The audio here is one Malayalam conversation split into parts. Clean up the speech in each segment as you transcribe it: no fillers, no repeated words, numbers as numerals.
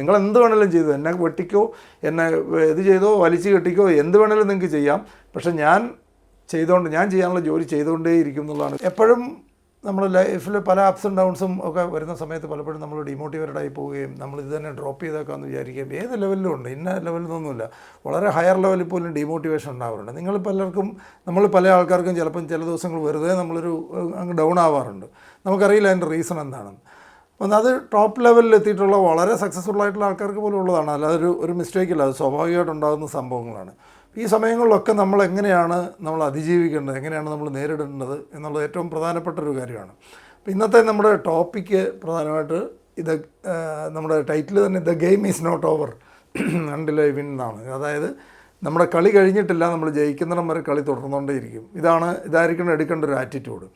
നിങ്ങൾ എന്ത് വേണമെങ്കിലും ചെയ്തു, എന്നെ വെട്ടിക്കോ, എന്നെ ഇത് ചെയ്തോ, വലിച്ചു കെട്ടിക്കോ, എന്ത് വേണമെങ്കിലും നിങ്ങൾക്ക് ചെയ്യാം. പക്ഷെ ഞാൻ ചെയ്യാനുള്ള ജോലി ചെയ്തുകൊണ്ടേ ഇരിക്കും എന്നുള്ളതാണ്. എപ്പോഴും നമ്മുടെ ലൈഫിൽ പല അപ്സ് ആൻഡ് ഡൗൺസും ഒക്കെ വരുന്ന സമയത്ത് പലപ്പോഴും നമ്മൾ ഡിമോട്ടിവേറ്റഡ് ആയി പോവുകയും നമ്മൾ ഇത് തന്നെ ഡ്രോപ്പ് ചെയ്തേക്കാമെന്ന് വിചാരിക്കുകയും ഏത് ലെവലിലും ഉണ്ട്, ഇന്ന ലെവലിൽ നിന്നൊന്നുമില്ല, വളരെ ഹയർ ലെവലിൽ പോലും ഡിമോട്ടിവേഷൻ ഉണ്ടാവാറുണ്ട്. നിങ്ങൾ പലർക്കും പല ആൾക്കാർക്കും ചിലപ്പം ചില ദിവസങ്ങൾ വെറുതെ അങ്ങ് ഡൗൺ ആവാറുണ്ട്. നമുക്കറിയില്ല അതിൻ്റെ റീസൺ എന്താണെന്ന്. അപ്പം അത് ടോപ്പ് ലെവലിൽ എത്തിയിട്ടുള്ള വളരെ സക്സസ്ഫുൾ ആയിട്ടുള്ള ആൾക്കാർക്ക് പോലും ഉള്ളതാണ്. അല്ലാതെ ഒരു മിസ്റ്റേക്കില്ല, അത് സ്വാഭാവികമായിട്ടുണ്ടാകുന്ന സംഭവങ്ങളാണ്. ഈ സമയങ്ങളിലൊക്കെ നമ്മൾ എങ്ങനെയാണ് അതിജീവിക്കേണ്ടത്, എങ്ങനെയാണ് നമ്മൾ നേരിടേണ്ടത് എന്നുള്ളത് ഏറ്റവും പ്രധാനപ്പെട്ട ഒരു കാര്യമാണ്. അപ്പോൾ ഇന്നത്തെ നമ്മുടെ ടോപ്പിക്ക് പ്രധാനമായിട്ട് നമ്മുടെ ടൈറ്റിൽ തന്നെ the game is not over until I win എന്നാണ്. അതായത് നമ്മുടെ കളി കഴിഞ്ഞിട്ടില്ല, നമ്മൾ ജയിക്കുന്നിടം വരെ കളി തുടർന്നുകൊണ്ടേയിരിക്കും. ഇതായിരിക്കണം എടുക്കേണ്ട ഒരു ആറ്റിറ്റ്യൂഡ്.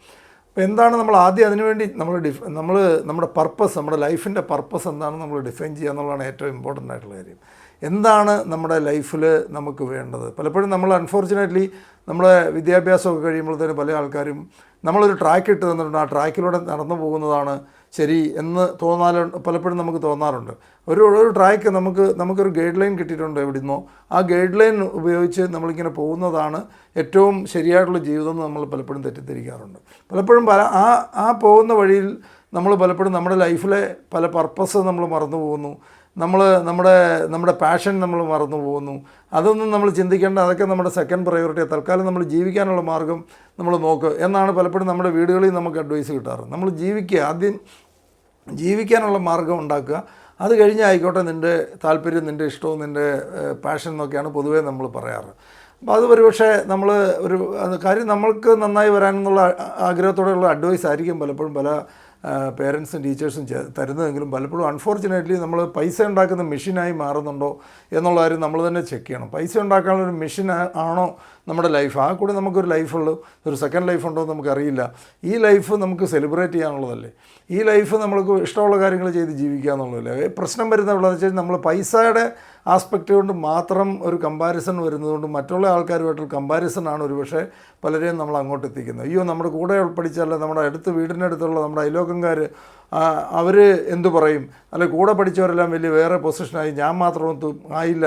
അപ്പോൾ എന്താണ് നമ്മൾ ആദ്യം അതിനുവേണ്ടി നമ്മുടെ പർപ്പസ്, നമ്മുടെ ലൈഫിൻ്റെ പർപ്പസ് എന്താണെന്ന് നമ്മൾ ഡിഫൈൻ ചെയ്യുക എന്നുള്ളതാണ് ഏറ്റവും ഇമ്പോർട്ടൻ്റ് ആയിട്ടുള്ള കാര്യം. എന്താണ് നമ്മുടെ ലൈഫിൽ നമുക്ക് വേണ്ടത്? പലപ്പോഴും നമ്മൾ അൺഫോർച്ചുനേറ്റ്ലി നമ്മുടെ വിദ്യാഭ്യാസമൊക്കെ കഴിയുമ്പോഴത്തേനും പല ആൾക്കാരും നമ്മളൊരു ട്രാക്ക് ഇട്ട് തന്നിട്ടുണ്ട്, ആ ട്രാക്കിലൂടെ നടന്നു പോകുന്നതാണ് ശരി എന്ന് പലപ്പോഴും നമുക്ക് തോന്നാറുണ്ട്. ഒരു ട്രാക്ക് നമുക്കൊരു ഗൈഡ് ലൈൻ കിട്ടിയിട്ടുണ്ട് എവിടെ നിന്നോ, ആ ഗൈഡ് ലൈൻ ഉപയോഗിച്ച് നമ്മളിങ്ങനെ പോകുന്നതാണ് ഏറ്റവും ശരിയായിട്ടുള്ള ജീവിതം എന്ന് നമ്മൾ പലപ്പോഴും തെറ്റിദ്ധരിക്കാറുണ്ട്. പലപ്പോഴും ആ പോകുന്ന വഴിയിൽ നമ്മൾ പലപ്പോഴും നമ്മുടെ ലൈഫിലെ പല പർപ്പസ് നമ്മൾ മറന്നു പോകുന്നു, നമ്മുടെ പാഷൻ നമ്മൾ മറന്നു പോകുന്നു. അതൊന്നും നമ്മൾ ചിന്തിക്കേണ്ട, അതൊക്കെ നമ്മുടെ സെക്കൻഡ് പ്രയോറിറ്റി. തൽക്കാലം നമ്മൾ ജീവിക്കാനുള്ള മാർഗ്ഗം നമ്മൾ നോക്കുക എന്നാണ് പലപ്പോഴും നമ്മുടെ വീടുകളിൽ നമുക്ക് അഡ്വൈസ് കിട്ടാറ്. നമ്മൾ ആദ്യം ജീവിക്കാനുള്ള മാർഗ്ഗം ഉണ്ടാക്കുക, അത് കഴിഞ്ഞായിക്കോട്ടെ നിൻ്റെ താല്പര്യം, നിൻ്റെ ഇഷ്ടവും, നിൻ്റെ പാഷൻ എന്നൊക്കെയാണ് പൊതുവേ നമ്മൾ പറയാറ്. അപ്പോൾ അത് ഒരുപക്ഷെ കാര്യം നമ്മൾക്ക് നന്നായി വരാനെന്നുള്ള ആഗ്രഹത്തോടെയുള്ള അഡ്വൈസ് ആയിരിക്കും പലപ്പോഴും പല പേരൻസും ടീച്ചേഴ്സും തരുന്നതെങ്കിലും പലപ്പോഴും അൺഫോർച്ചുനേറ്റ്ലി നമ്മൾ പൈസ ഉണ്ടാക്കുന്ന മെഷീനായി മാറുന്നുണ്ടോ എന്നുള്ള കാര്യം നമ്മൾ തന്നെ ചെക്ക് ചെയ്യണം. പൈസ ഉണ്ടാക്കാനുള്ളൊരു മെഷീൻ ആണോ നമ്മുടെ ലൈഫ്? ആ കൂടെ നമുക്കൊരു ലൈഫുള്ളൂ, ഒരു സെക്കൻഡ് ലൈഫ് ഉണ്ടോ എന്ന് നമുക്കറിയില്ല. ഈ ലൈഫ് നമുക്ക് സെലിബ്രേറ്റ് ചെയ്യാനുള്ളതല്ലേ? ഈ ലൈഫ് നമ്മൾക്ക് ഇഷ്ടമുള്ള കാര്യങ്ങൾ ചെയ്ത് ജീവിക്കുക എന്നുള്ളതല്ലേ? പ്രശ്നം വരുന്നത് എവിടെയെന്ന് വെച്ചാൽ നമ്മൾ പൈസയുടെ ആസ്പെക്റ്റ് കൊണ്ട് മാത്രം ഒരു കമ്പാരിസൺ വരുന്നതുകൊണ്ട് മറ്റുള്ള ആൾക്കാരുമായിട്ടുള്ള കമ്പാരിസണാണ് ഒരുപക്ഷെ പലരെയും നമ്മൾ അങ്ങോട്ട് എത്തിക്കുന്നത്. അയ്യോ, നമ്മുടെ കൂടെ പഠിച്ചല്ല, നമ്മുടെ വീടിൻ്റെ അടുത്തുള്ള നമ്മുടെ അയലോക്കംകാർ അവർ എന്തു പറയും, അല്ലെ കൂടെ പഠിച്ചവരെല്ലാം വലിയ വേറെ പൊസിഷനായി, ഞാൻ മാത്രമൊന്നും ആയില്ല,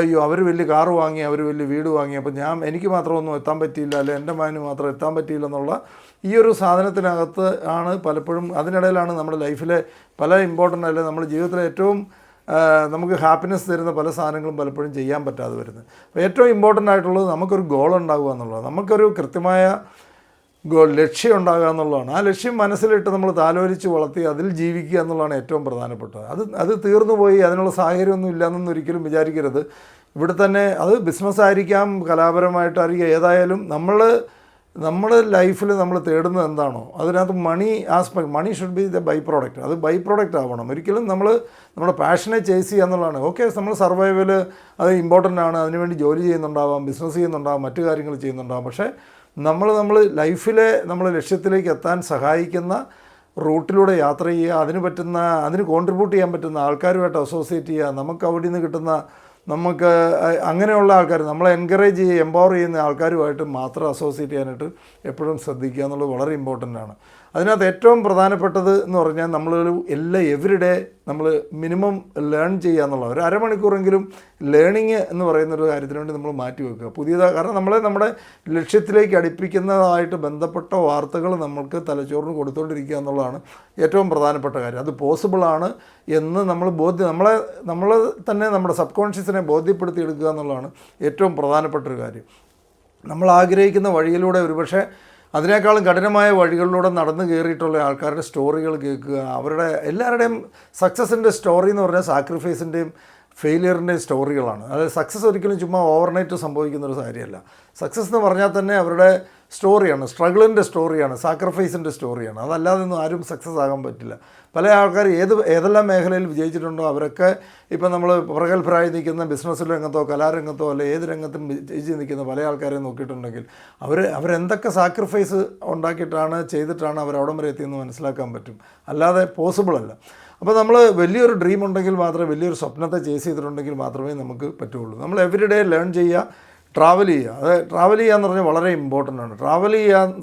അയ്യോ അവർ വലിയ കാറ് വാങ്ങി, അവർ വലിയ വീട് വാങ്ങി, അപ്പോൾ എനിക്ക് മാത്രമൊന്നും എത്താൻ പറ്റിയില്ല, അല്ലെ എൻ്റെ മകന് മാത്രം എത്താൻ പറ്റിയില്ല എന്നുള്ള ഈ ഒരു സാധനത്തിനകത്ത് ആണ് പലപ്പോഴും, അതിനിടയിലാണ് നമ്മുടെ ലൈഫിലെ പല ഇമ്പോർട്ടൻ്റ് അല്ലെ നമ്മുടെ ജീവിതത്തിലെ ഏറ്റവും നമുക്ക് ഹാപ്പിനെസ് തരുന്ന പല സാധനങ്ങളും പലപ്പോഴും ചെയ്യാൻ പറ്റാതെ വരുന്നത്. അപ്പോൾ ഏറ്റവും ഇമ്പോർട്ടൻ്റ് ആയിട്ടുള്ളത് നമുക്കൊരു ഗോൾ ഉണ്ടാകുക എന്നുള്ളതാണ്, നമുക്കൊരു കൃത്യമായ ലക്ഷ്യം ഉണ്ടാകുക എന്നുള്ളതാണ്. ആ ലക്ഷ്യം മനസ്സിലിട്ട് നമ്മൾ താലോലിച്ച് വളർത്തി അതിൽ ജീവിക്കുക എന്നുള്ളതാണ് ഏറ്റവും പ്രധാനപ്പെട്ടത്. അത് തീർന്നു പോയി, അതിനുള്ള സാഹചര്യമൊന്നും ഇല്ലയെന്നൊന്നും ഒരിക്കലും വിചാരിക്കരുത്. ഇവിടെ തന്നെ അത് ബിസിനസ്സായിരിക്കാം, കലാപരമായിട്ടായിരിക്കാം, ഏതായാലും നമ്മുടെ ലൈഫിൽ നമ്മൾ തേടുന്നത് എന്താണോ അതിനകത്ത് money should be the byproduct. അത് ബൈ പ്രോഡക്റ്റ് ആവണം. ഒരിക്കലും നമ്മുടെ പാഷനെ ചേസ് ചെയ്യുക എന്നുള്ളതാണ്. ഓക്കെ, നമ്മൾ സർവൈവൽ അത് ഇമ്പോർട്ടൻ്റ് ആണ്, അതിനുവേണ്ടി ജോലി ചെയ്യുന്നുണ്ടാവാം, ബിസിനസ് ചെയ്യുന്നുണ്ടാവാം, മറ്റു കാര്യങ്ങൾ ചെയ്യുന്നുണ്ടാവാം. പക്ഷേ നമ്മൾ ലൈഫിലെ ലക്ഷ്യത്തിലേക്ക് എത്താൻ സഹായിക്കുന്ന റൂട്ടിലൂടെ യാത്ര ചെയ്യുക, അതിന് കോൺട്രിബ്യൂട്ട് ചെയ്യാൻ പറ്റുന്ന ആൾക്കാരുമായിട്ട് അസോസിയേറ്റ് ചെയ്യുക, നമുക്ക് അവിടെ നിന്ന് കിട്ടുന്ന അങ്ങനെയുള്ള ആൾക്കാർ നമ്മളെ എൻകറേജ് ചെയ്യുക, എംപവർ ചെയ്യുന്ന ആൾക്കാരുമായിട്ട് മാത്രം അസോസിയേറ്റ് ചെയ്യാനായിട്ട് എപ്പോഴും ശ്രദ്ധിക്കുക എന്നുള്ളത് വളരെ ഇമ്പോർട്ടൻ്റ് ആണ്. അതിനകത്ത് ഏറ്റവും പ്രധാനപ്പെട്ടത് എന്ന് പറഞ്ഞാൽ എവരിഡേ നമ്മൾ മിനിമം ലേൺ ചെയ്യുക എന്നുള്ളത്, ഒരു അരമണിക്കൂറെങ്കിലും ലേണിങ് എന്ന് പറയുന്നൊരു കാര്യത്തിന് വേണ്ടി നമ്മൾ മാറ്റി വെക്കുക. കാരണം നമ്മുടെ ലക്ഷ്യത്തിലേക്ക് അടുപ്പിക്കുന്നതായിട്ട് ബന്ധപ്പെട്ട വാർത്തകൾ നമ്മൾക്ക് തലച്ചോറിന് കൊടുത്തുകൊണ്ടിരിക്കുക എന്നുള്ളതാണ് ഏറ്റവും പ്രധാനപ്പെട്ട കാര്യം. അത് പോസിബിളാണ് എന്ന് നമ്മളെ തന്നെ നമ്മുടെ സബ് കോൺഷ്യസിനെ ബോധ്യപ്പെടുത്തിയെടുക്കുക എന്നുള്ളതാണ് ഏറ്റവും പ്രധാനപ്പെട്ടൊരു കാര്യം. നമ്മൾ ആഗ്രഹിക്കുന്ന വഴിയിലൂടെ ഒരുപക്ഷെ അതിനേക്കാളും കഠിനമായ വഴികളിലൂടെ നടന്നു കയറിയിട്ടുള്ള ആൾക്കാരുടെ സ്റ്റോറികൾ കേൾക്കുക. എല്ലാവരുടെയും സക്സസിൻ്റെ സ്റ്റോറി എന്ന് പറഞ്ഞാൽ സാക്രിഫൈസിൻ്റെയും ഫെയിലിയറിൻ്റെയും സ്റ്റോറികളാണ്. അതായത് സക്സസ് ഒരിക്കലും ചുമ്മാ ഓവർനൈറ്റ് സംഭവിക്കുന്നൊരു കാര്യമല്ല. സക്സസ് എന്ന് പറഞ്ഞാൽ തന്നെ അവരുടെ സ്റ്റോറിയാണ്, സ്ട്രഗിളിൻ്റെ സ്റ്റോറിയാണ്, സാക്രിഫൈസിൻ്റെ സ്റ്റോറിയാണ്. അതല്ലാതെ ഒന്നും ആരും സക്സസ് ആകാൻ പറ്റില്ല. പല ആൾക്കാർ ഏതെല്ലാം മേഖലയിൽ വിജയിച്ചിട്ടുണ്ടോ അവരൊക്കെ ഇപ്പം നമ്മൾ പ്രഗത്ഭരായി നിൽക്കുന്ന ബിസിനസ് രംഗത്തോ കലാരംഗത്തോ അല്ലെ ഏത് രംഗത്തും വിജയിച്ച് നിൽക്കുന്ന പല ആൾക്കാരെ നോക്കിയിട്ടുണ്ടെങ്കിൽ അവരെന്തൊക്കെ സാക്രിഫൈസ് ചെയ്തിട്ടാണ് അവരവിടം വരെ എത്തിയെന്ന് മനസ്സിലാക്കാൻ പറ്റും. അല്ലാതെ പോസിബിളല്ല. അപ്പോൾ നമ്മൾ വലിയൊരു ഡ്രീം ഉണ്ടെങ്കിൽ മാത്രമേ, വലിയൊരു സ്വപ്നത്തെ ചേസ് ചെയ്തിട്ടുണ്ടെങ്കിൽ മാത്രമേ നമുക്ക് പറ്റുള്ളൂ. നമ്മൾ എവരിഡേ ലേൺ ചെയ്യുക, ട്രാവൽ ചെയ്യുക. അത് ട്രാവൽ ചെയ്യുക എന്ന് പറഞ്ഞാൽ വളരെ ഇമ്പോർട്ടൻ്റ് ആണ്.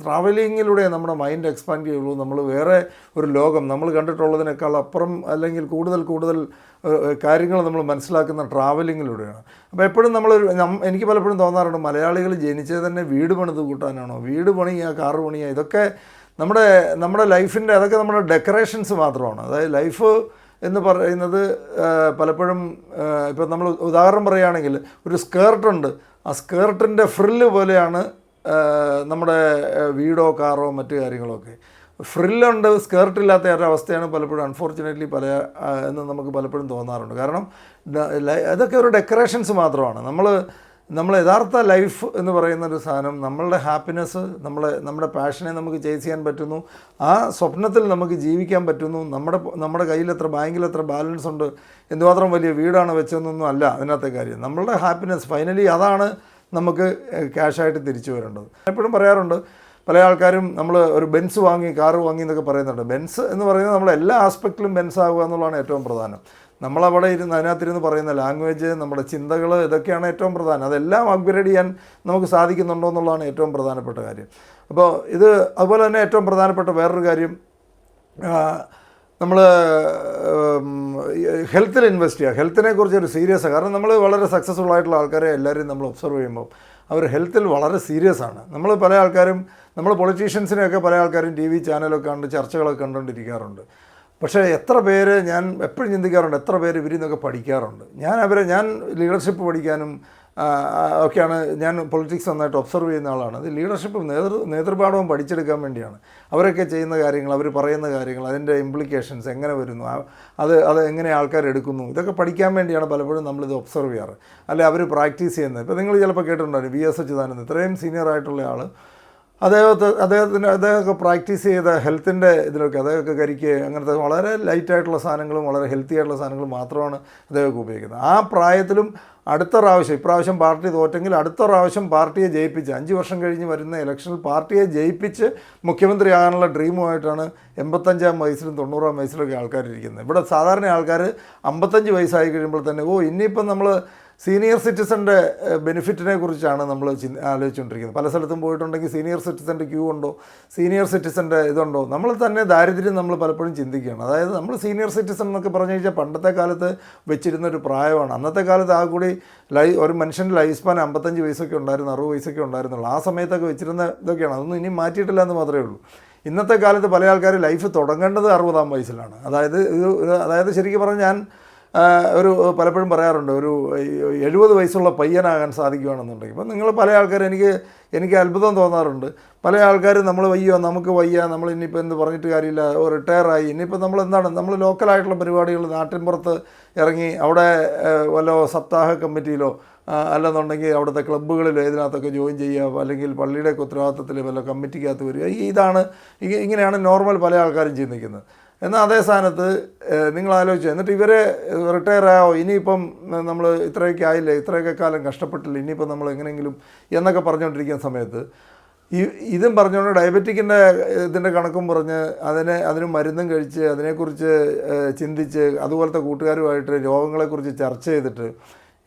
ട്രാവലിങ്ങിലൂടെ നമ്മുടെ മൈൻഡ് എക്സ്പാൻഡ് ചെയ്യുള്ളൂ. നമ്മൾ വേറെ ഒരു ലോകം നമ്മൾ കണ്ടിട്ടുള്ളതിനേക്കാൾ അപ്പുറം അല്ലെങ്കിൽ കൂടുതൽ കാര്യങ്ങൾ നമ്മൾ മനസ്സിലാക്കുന്ന ട്രാവലിങ്ങിലൂടെയാണ്. അപ്പോൾ എപ്പോഴും എനിക്ക് പലപ്പോഴും തോന്നാറുണ്ട്, മലയാളികൾ ജനിച്ചത് തന്നെ വീട് പണിത് കൂട്ടാനാണോ? വീട് പണിയുക, കാറ് പണിയുക, ഇതൊക്കെ നമ്മുടെ ലൈഫിൻ്റെ അതൊക്കെ നമ്മുടെ ഡെക്കറേഷൻസ് മാത്രമാണ്. അതായത് ലൈഫ് എന്ന് പറയുന്നത് പലപ്പോഴും ഇപ്പം നമ്മൾ ഉദാഹരണം പറയുകയാണെങ്കിൽ ഒരു സ്കേർട്ടുണ്ട്, ആ സ്കേർട്ടിൻ്റെ ഫ്രില്ല് പോലെയാണ് നമ്മുടെ വീടോ കാറോ മറ്റു കാര്യങ്ങളൊക്കെ. ഫ്രില്ലുണ്ട്, സ്കേർട്ടില്ലാത്ത ഒരവസ്ഥയാണ് പലപ്പോഴും അൺഫോർച്ചുനേറ്റ്ലി എന്ന് നമുക്ക് പലപ്പോഴും തോന്നാറുണ്ട്. കാരണം അതൊക്കെ ഒരു ഡെക്കറേഷൻസ് മാത്രമാണ്. നമ്മൾ യഥാർത്ഥ ലൈഫ് എന്ന് പറയുന്നൊരു സാധനം, നമ്മളുടെ ഹാപ്പിനെസ്, നമ്മുടെ പാഷനെ നമുക്ക് ചേസ് ചെയ്യാൻ പറ്റുന്നു, ആ സ്വപ്നത്തിൽ നമുക്ക് ജീവിക്കാൻ പറ്റുന്നു, നമ്മുടെ കയ്യിൽ ബാങ്കിൽ എത്ര ബാലൻസ് ഉണ്ട്, എന്തുമാത്രം വലിയ വീടാണ് വെച്ചതെന്നൊന്നും അല്ല അതിനകത്തെ കാര്യം. നമ്മളുടെ ഹാപ്പിനെസ് ഫൈനലി അതാണ് നമുക്ക് ക്യാഷായിട്ട് തിരിച്ചു വരേണ്ടത്. എപ്പോഴും പറയാറുണ്ട്, പല ആൾക്കാരും നമ്മൾ ഒരു ബെൻസ് വാങ്ങി, കാറ് വാങ്ങി എന്നൊക്കെ പറയുന്നുണ്ട്. ബെൻസ് എന്ന് പറയുന്നത് നമ്മൾ എല്ലാ ആസ്പെക്റ്റിലും ബെൻസ് ആകുക എന്നുള്ളതാണ് ഏറ്റവും പ്രധാനം. നമ്മളവിടെ അതിനകത്തിരുന്ന് പറയുന്ന ലാംഗ്വേജ്, നമ്മുടെ ചിന്തകൾ, ഇതൊക്കെയാണ് ഏറ്റവും പ്രധാനം. അതെല്ലാം അപ്ഗ്രേഡ് ചെയ്യാൻ നമുക്ക് സാധിക്കുന്നുണ്ടോ എന്നുള്ളതാണ് ഏറ്റവും പ്രധാനപ്പെട്ട കാര്യം. അപ്പോൾ അതുപോലെ തന്നെ ഏറ്റവും പ്രധാനപ്പെട്ട വേറൊരു കാര്യം, നമ്മൾ ഹെൽത്തിൽ ഇൻവെസ്റ്റ് ചെയ്യുക. ഹെൽത്തിനെ കുറിച്ച് ഒരു സീരിയസ്, കാരണം നമ്മൾ വളരെ സക്സസ്ഫുൾ ആയിട്ടുള്ള ആൾക്കാരെ എല്ലാവരെയും നമ്മൾ ഒബ്സർവ് ചെയ്യുമ്പോൾ അവർ ഹെൽത്തിൽ വളരെ സീരിയസ് ആണ്. നമ്മൾ പൊളിറ്റീഷ്യൻസിനെയൊക്കെ പല ആൾക്കാരും TV ചാനലൊക്കെ കണ്ട് ചർച്ചകളൊക്കെ കണ്ടുകൊണ്ടിരിക്കാറുണ്ട്. പക്ഷേ എത്ര പേര്, ഞാൻ എപ്പോഴും ചിന്തിക്കാറുണ്ട്, എത്ര പേര് ഇവരിൽ നിന്നൊക്കെ പഠിക്കാറുണ്ട്. ഞാൻ ലീഡർഷിപ്പ് പഠിക്കാനും ഒക്കെയാണ്, ഞാൻ പൊളിറ്റിക്സ് നന്നായിട്ട് ഒബ്സർവ് ചെയ്യുന്ന ആളാണ്. അത് ലീഡർഷിപ്പും നേതൃപാഠവും പഠിച്ചെടുക്കാൻ വേണ്ടിയാണ്. അവരൊക്കെ ചെയ്യുന്ന കാര്യങ്ങൾ, അവർ പറയുന്ന കാര്യങ്ങൾ, അതിൻ്റെ ഇംപ്ലിക്കേഷൻസ് എങ്ങനെ വരുന്നു, അത് എങ്ങനെ ആൾക്കാർ എടുക്കുന്നു, ഇതൊക്കെ പഠിക്കാൻ വേണ്ടിയാണ് പലപ്പോഴും നമ്മളിത് ഒബ്സർവ് ചെയ്യാറ്. അല്ലെ അവർ പ്രാക്ടീസ് ചെയ്യുന്നത്. ഇപ്പോൾ നിങ്ങൾ ചിലപ്പോൾ കേട്ടിട്ടുണ്ടായിരുന്നു VS അച്യുതാനന്ദൻ, ഇത്രയും സീനിയർ ആയിട്ടുള്ള ആൾ, അദ്ദേഹമൊക്കെ പ്രാക്ടീസ് ചെയ്ത ഹെൽത്തിൻ്റെ ഇതിലൊക്കെ അദ്ദേഹമൊക്കെ കരിക്ക് അങ്ങനത്തെ വളരെ ലൈറ്റായിട്ടുള്ള സാധനങ്ങളും വളരെ ഹെൽത്തി ആയിട്ടുള്ള സാധനങ്ങളും മാത്രമാണ് അദ്ദേഹമൊക്കെ ഉപയോഗിക്കുന്നത്. ആ പ്രായത്തിലും ഇപ്രാവശ്യം പാർട്ടി തോറ്റെങ്കിൽ അടുത്ത പ്രാവശ്യം പാർട്ടിയെ ജയിപ്പിച്ച് 5 വർഷം കഴിഞ്ഞ് വരുന്ന ഇലക്ഷനിൽ പാർട്ടിയെ ജയിപ്പിച്ച് മുഖ്യമന്ത്രിയാകാനുള്ള ഡ്രീമുമായിട്ടാണ് 85-ാം വയസ്സിലും 90-ാം വയസ്സിലൊക്കെ ആൾക്കാരിരിക്കുന്നത്. ഇവിടെ സാധാരണ ആൾക്കാർ 55 വയസ്സായി കഴിയുമ്പോൾ തന്നെ ഇനിയിപ്പം നമ്മൾ സീനിയർ സിറ്റിസൻ്റെ ബെനിഫിറ്റിനെ കുറിച്ചാണ് നമ്മൾ ആലോചിച്ചുകൊണ്ടിരിക്കുന്നത്. പല സ്ഥലത്തും പോയിട്ടുണ്ടെങ്കിൽ സീനിയർ സിറ്റിസൻ്റെ ക്യൂ ഉണ്ടോ, സീനിയർ സിറ്റിസൻ്റെ ഇതുണ്ടോ, നമ്മൾ തന്നെ ദാരിദ്ര്യം നമ്മൾ പലപ്പോഴും ചിന്തിക്കുകയാണ്. അതായത് നമ്മൾ സീനിയർ സിറ്റിസൺ എന്നൊക്കെ പറഞ്ഞു കഴിഞ്ഞാൽ പണ്ടത്തെ കാലത്ത് വെച്ചിരുന്നൊരു പ്രായമാണ്. അന്നത്തെ കാലത്ത് കൂടി ഒരു മനുഷ്യൻ്റെ ലൈഫ് സ്പാൻ 55 വയസ്സൊക്കെ ഉണ്ടായിരുന്നു, 60 വയസ്സൊക്കെ ഉണ്ടായിരുന്നുള്ളൂ. ആ സമയത്തൊക്കെ വെച്ചിരുന്ന ഇതൊക്കെയാണ്. അതൊന്നും ഇനി മാറ്റിയിട്ടില്ല എന്ന് മാത്രമേ ഉള്ളൂ. ഇന്നത്തെ കാലത്ത് പല ആൾക്കാർ ലൈഫ് തുടങ്ങേണ്ടത് 60-ാം വയസ്സിലാണ്. അതായത് ശരിക്കും പറഞ്ഞാൽ ഞാൻ പലപ്പോഴും പറയാറുണ്ട്, ഒരു 70 വയസ്സുള്ള പയ്യനാകാൻ സാധിക്കുകയാണെന്നുണ്ടെങ്കിൽ. ഇപ്പം നിങ്ങൾ പല ആൾക്കാർ എനിക്ക് അത്ഭുതം തോന്നാറുണ്ട്. പല ആൾക്കാർ നമുക്ക് വയ്യ, നമ്മൾ ഇനിയിപ്പോൾ എന്ത് പറഞ്ഞിട്ട് കാര്യമില്ല, റിട്ടയറായി, ഇനിയിപ്പോൾ നമ്മൾ ലോക്കലായിട്ടുള്ള പരിപാടികൾ നാട്ടിൻപുറത്ത് ഇറങ്ങി അവിടെ വല്ല സപ്താഹ കമ്മിറ്റിയിലോ അല്ലെന്നുണ്ടെങ്കിൽ അവിടുത്തെ ക്ലബ്ബുകളിൽ ഇതിനകത്തൊക്കെ ജോയിൻ ചെയ്യുക, അല്ലെങ്കിൽ പള്ളിയുടെ ഉത്തരവാദിത്തത്തിൽ വല്ല കമ്മിറ്റിക്കകത്ത് വരിക, ഇങ്ങനെയാണ് നോർമൽ പല ആൾക്കാരും ചിന്തിക്കുന്നത്. എന്നാൽ അതേ സ്ഥാനത്ത് നിങ്ങൾ ആലോചിച്ചു, എന്നിട്ട് ഇവരെ റിട്ടയറായോ, ഇനിയിപ്പം നമ്മൾ ഇത്രയൊക്കെ ആയില്ലേ, ഇത്രയൊക്കെ കാലം കഷ്ടപ്പെട്ടില്ല, ഇനിയിപ്പം നമ്മൾ എങ്ങനെയെങ്കിലും എന്നൊക്കെ പറഞ്ഞുകൊണ്ടിരിക്കുന്ന സമയത്ത് ഇതും പറഞ്ഞുകൊണ്ട് ഡയബറ്റിക്കിൻ്റെ ഇതിൻ്റെ കണക്കും പറഞ്ഞ് അതിന് മരുന്നും കഴിച്ച് അതിനെക്കുറിച്ച് ചിന്തിച്ച് അതുപോലത്തെ കൂട്ടുകാരുമായിട്ട് രോഗങ്ങളെക്കുറിച്ച് ചർച്ച ചെയ്തിട്ട്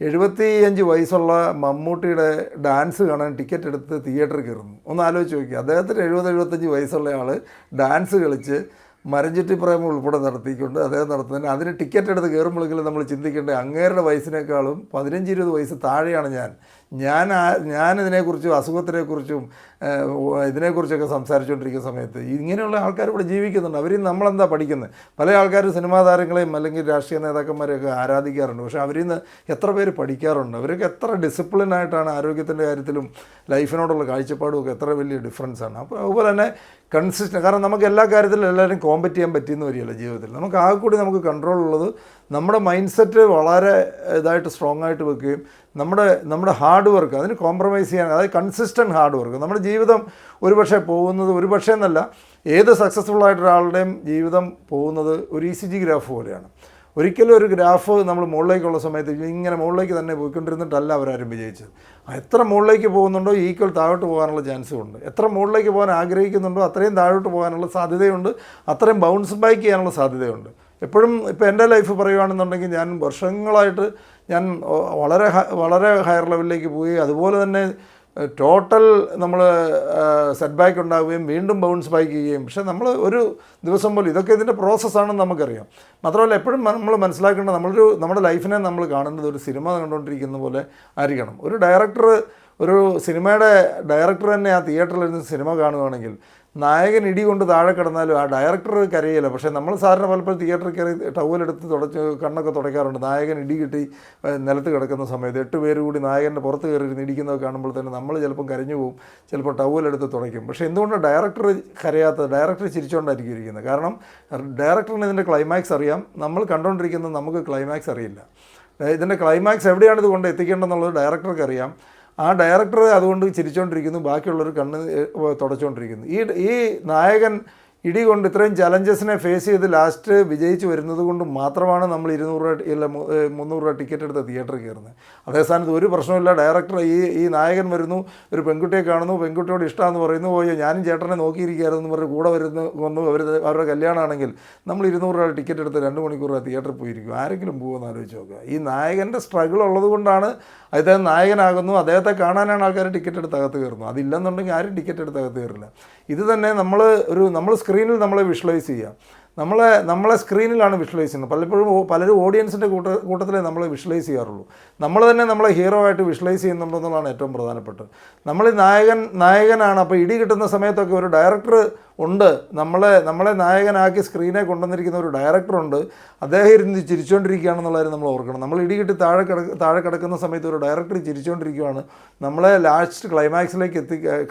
75 വയസ്സുള്ള മമ്മൂട്ടിയുടെ ഡാൻസ് കാണാൻ ടിക്കറ്റ് എടുത്ത് തിയേറ്ററിൽ കയറുന്നു. ഒന്ന് ആലോചിച്ച് നോക്കി. അദ്ദേഹത്തിന് 70-75 വയസ്സുള്ള ആൾ ഡാൻസ് കളിച്ച് മരഞ്ചുറ്റി പ്രേമം ഉൾപ്പെടെ നടത്തിക്കൊണ്ട് അദ്ദേഹം നടത്തുന്നതിന് അതിന് ടിക്കറ്റ് എടുത്ത് കയറുമ്പോഴെങ്കിലും നമ്മൾ ചിന്തിക്കേണ്ടത് അങ്ങേരുടെ വയസ്സിനേക്കാളും 15-20 വയസ്സ് താഴെയാണ് ഞാൻ ഇതിനെക്കുറിച്ചും അസുഖത്തിനെക്കുറിച്ചും ഇതിനെക്കുറിച്ചൊക്കെ സംസാരിച്ചുകൊണ്ടിരിക്കുന്ന സമയത്ത് ഇങ്ങനെയുള്ള ആൾക്കാർ ഇവിടെ ജീവിക്കുന്നുണ്ട്. അവരിൽ നമ്മളെന്താ പഠിക്കുന്നത്? പല ആൾക്കാർ സിനിമാ താരങ്ങളെയും അല്ലെങ്കിൽ രാഷ്ട്രീയ നേതാക്കന്മാരെയൊക്കെ ആരാധിക്കാറുണ്ട്. പക്ഷേ അവരിൽ നിന്ന് എത്ര പേര് പഠിക്കാറുണ്ട്? അവരൊക്കെ എത്ര ഡിസിപ്ലിനായിട്ടാണ് ആരോഗ്യത്തിൻ്റെ കാര്യത്തിലും ലൈഫിനോടുള്ള കാഴ്ചപ്പാടുമൊക്കെ എത്ര വലിയ ഡിഫറൻസാണ്. അപ്പോൾ അതുപോലെ തന്നെ കൺസിസ്റ്റൻ്റ്, കാരണം നമുക്ക് എല്ലാ കാര്യത്തിലും എല്ലാവരും കോമ്പറ്റ് ചെയ്യാൻ പറ്റിയെന്ന് വരികയല്ല ജീവിതത്തിൽ. നമുക്ക് ആകെ കൂടി നമുക്ക് കൺട്രോൾ ഉള്ളത് നമ്മുടെ മൈൻഡ് സെറ്റ് വളരെ ഇതായിട്ട് സ്ട്രോങ് ആയിട്ട് വെക്കുകയും നമ്മുടെ ഹാർഡ് വർക്ക് അതിന് കോംപ്രമൈസ് ചെയ്യാൻ, അതായത് കൺസിസ്റ്റൻറ്റ് ഹാർഡ് വർക്ക്. നമ്മുടെ ജീവിതം ഒരുപക്ഷെ എന്നല്ല, ഏത് സക്സസ്ഫുൾ ആയിട്ടൊരാളുടെയും ജീവിതം പോകുന്നത് ഒരു ECG ഗ്രാഫ് പോലെയാണ്. ഒരിക്കലും ഒരു ഗ്രാഫ് നമ്മൾ മുകളിലേക്കുള്ള സമയത്ത് ഇങ്ങനെ മുകളിലേക്ക് തന്നെ പോയിക്കൊണ്ടിരുന്നിട്ടല്ല അവരാരും വിജയിച്ചത്. എത്ര മുകളിലേക്ക് പോകുന്നുണ്ടോ ഈക്വൽ താഴോട്ട് പോകാനുള്ള ചാൻസും ഉണ്ട്. എത്ര മുകളിലേക്ക് പോകാൻ ആഗ്രഹിക്കുന്നുണ്ടോ അത്രയും താഴോട്ട് പോകാനുള്ള സാധ്യതയുണ്ട്, അത്രയും ബൗൺസ് ബാക്ക് ചെയ്യാനുള്ള സാധ്യതയുണ്ട്. എപ്പോഴും ഇപ്പോൾ എൻ്റെ ലൈഫ് പറയുകയാണെന്നുണ്ടെങ്കിൽ ഞാൻ വർഷങ്ങളായിട്ട് ഞാൻ വളരെ ഹയർ ലെവലിലേക്ക് പോയി. അതുപോലെ തന്നെ ടോട്ടൽ നമ്മൾ സെറ്റ് ബാക്ക് ഉണ്ടാവുകയും വീണ്ടും ബൗൺസ് ബാക്ക് ചെയ്യുകയും. പക്ഷേ നമ്മൾ ഒരു ദിവസം പോലും ഇതൊക്കെ ഇതിൻ്റെ പ്രോസസ്സാണെന്ന് നമുക്കറിയാം. മാത്രമല്ല എപ്പോഴും നമ്മൾ മനസ്സിലാക്കേണ്ടത് നമ്മുടെ ലൈഫിനെ നമ്മൾ കാണുന്നത് ഒരു സിനിമ കണ്ടുകൊണ്ടിരിക്കുന്ന പോലെ ആയിരിക്കണം. ഒരു സിനിമയുടെ ഡയറക്ടർ തന്നെ ആ തിയേറ്ററിലിരുന്ന് സിനിമ കാണുകയാണെങ്കിൽ നായകൻ ഇടി കൊണ്ട് താഴെ കിടന്നാലും ആ ഡയറക്ടർ കരയില്ല. പക്ഷേ നമ്മൾ സാറിന് പലപ്പോഴും തിയേറ്ററിൽ കയറി ടവലെടുത്ത് കണ്ണൊക്കെ തുടയ്ക്കാറുണ്ട്. നായകൻ ഇടി കിട്ടി നിലത്ത് കിടക്കുന്ന സമയത്ത് 8 പേര് കൂടി നായകൻ്റെ പുറത്ത് കയറിയിരുന്ന് ഇടിക്കുന്നത് കാണുമ്പോൾ തന്നെ നമ്മൾ ചിലപ്പം കരഞ്ഞു പോകും, ചിലപ്പോൾ ടവലെടുത്ത് തുടയ്ക്കും. പക്ഷേ എന്തുകൊണ്ടാണ് ഡയറക്ടർ കരയാത്തത്? ഡയറക്ടർ ചിരിച്ചുകൊണ്ടായിരിക്കും ഇരിക്കുന്നത്. കാരണം ഡയറക്ടറിന് ഇതിൻ്റെ ക്ലൈമാക്സ് അറിയാം, നമ്മൾ കണ്ടുകൊണ്ടിരിക്കുന്നത് നമുക്ക് ക്ലൈമാക്സ് അറിയില്ല. ഇതിൻ്റെ ക്ലൈമാക്സ് എവിടെയാണ് ഇത് കൊണ്ട് എത്തിക്കേണ്ടതെന്നുള്ളത് ഡയറക്ടർക്ക് അറിയാം. ആ ഡയറക്ടർ അതുകൊണ്ട് ചിരിച്ചുകൊണ്ടിരിക്കുന്നു, ബാക്കിയുള്ളവർ കണ്ണ് തുടച്ചുകൊണ്ടിരിക്കുന്നു. ഈ നായകൻ ഇടി കൊണ്ട് ഇത്രയും ചലഞ്ചസിനെ ഫേസ് ചെയ്ത് ലാസ്റ്റ് വിജയിച്ച് വരുന്നത് കൊണ്ട് മാത്രമാണ് നമ്മൾ 200 രൂപ ഇല്ല 300 രൂപ ടിക്കറ്റ് എടുത്ത് തിയേറ്ററിൽ കയറുന്നത്. അതേ സ്ഥാനത്ത് ഒരു പ്രശ്നമില്ല, ഡയറക്ടർ ഈ നായകൻ വരുന്നു, ഒരു പെൺകുട്ടിയെ കാണുന്നു, പെൺകുട്ടിയോട് ഇഷ്ടമാണെന്ന് പറയുന്നു, പോയോ ഞാനും ചേട്ടനെ നോക്കിയിരിക്കുകയായിരുന്നു പറഞ്ഞ് കൂടെ വന്നു അവരുടെ കല്യാണമാണെങ്കിൽ നമ്മൾ 200 രൂപ ടിക്കറ്റ് എടുത്ത് 2 മണിക്കൂർ തിയേറ്ററിൽ പോയിരിക്കും. ആരെങ്കിലും പോകുമെന്ന് ആലോചിച്ച് നോക്കുക. ഈ നായകൻ്റെ സ്ട്രഗിൾ ഉള്ളത് കൊണ്ടാണ് അദ്ദേഹം നായകനാകുന്നു. അദ്ദേഹത്തെ കാണാനാണ് ആൾക്കാർ ടിക്കറ്റ് എടുത്ത് അകത്ത് കയറുന്നു. അതില്ലെന്നുണ്ടെങ്കിൽ ആരും ടിക്കറ്റ് എടുത്ത് അകത്ത് കയറില്ല. ഇത് തന്നെ നമ്മൾ സ്ക്രീനിൽ നമ്മളെ വിഷ്വലൈസ് ചെയ്യുക. നമ്മളെ സ്ക്രീനിലാണ് വിഷ്വലൈസ് ചെയ്യുന്നത്. പലരും ഓഡിയൻസിൻ്റെ കൂട്ടത്തിലേ നമ്മൾ വിഷ്വലൈസ് ചെയ്യാറുള്ളൂ. നമ്മൾ തന്നെ നമ്മളെ ഹീറോ ആയിട്ട് വിഷ്വലൈസ് ചെയ്യുന്നുണ്ടെന്നുള്ളതാണ് ഏറ്റവും പ്രധാനപ്പെട്ടത്. നമ്മൾ നായകനാണ്. അപ്പോൾ ഇടി കിട്ടുന്ന സമയത്തൊക്കെ ഒരു ഡയറക്ടർ ഉണ്ട്, നമ്മളെ നായകനാക്കി സ്ക്രീനെ കൊണ്ടുവന്നിരിക്കുന്ന ഒരു ഡയറക്ടറുണ്ട്. അദ്ദേഹം ഇരുന്ന് ചിരിച്ചുകൊണ്ടിരിക്കുകയാണെന്നുള്ള കാര്യം നമ്മൾ ഓർക്കണം. നമ്മൾ ഇടി കിട്ടി താഴെ കിടക്കുന്ന സമയത്ത് ഒരു ഡയറക്ടർ ചിരിച്ചുകൊണ്ടിരിക്കുകയാണ്. നമ്മളെ ലാസ്റ്റ് ക്ലൈമാക്സിലേക്ക്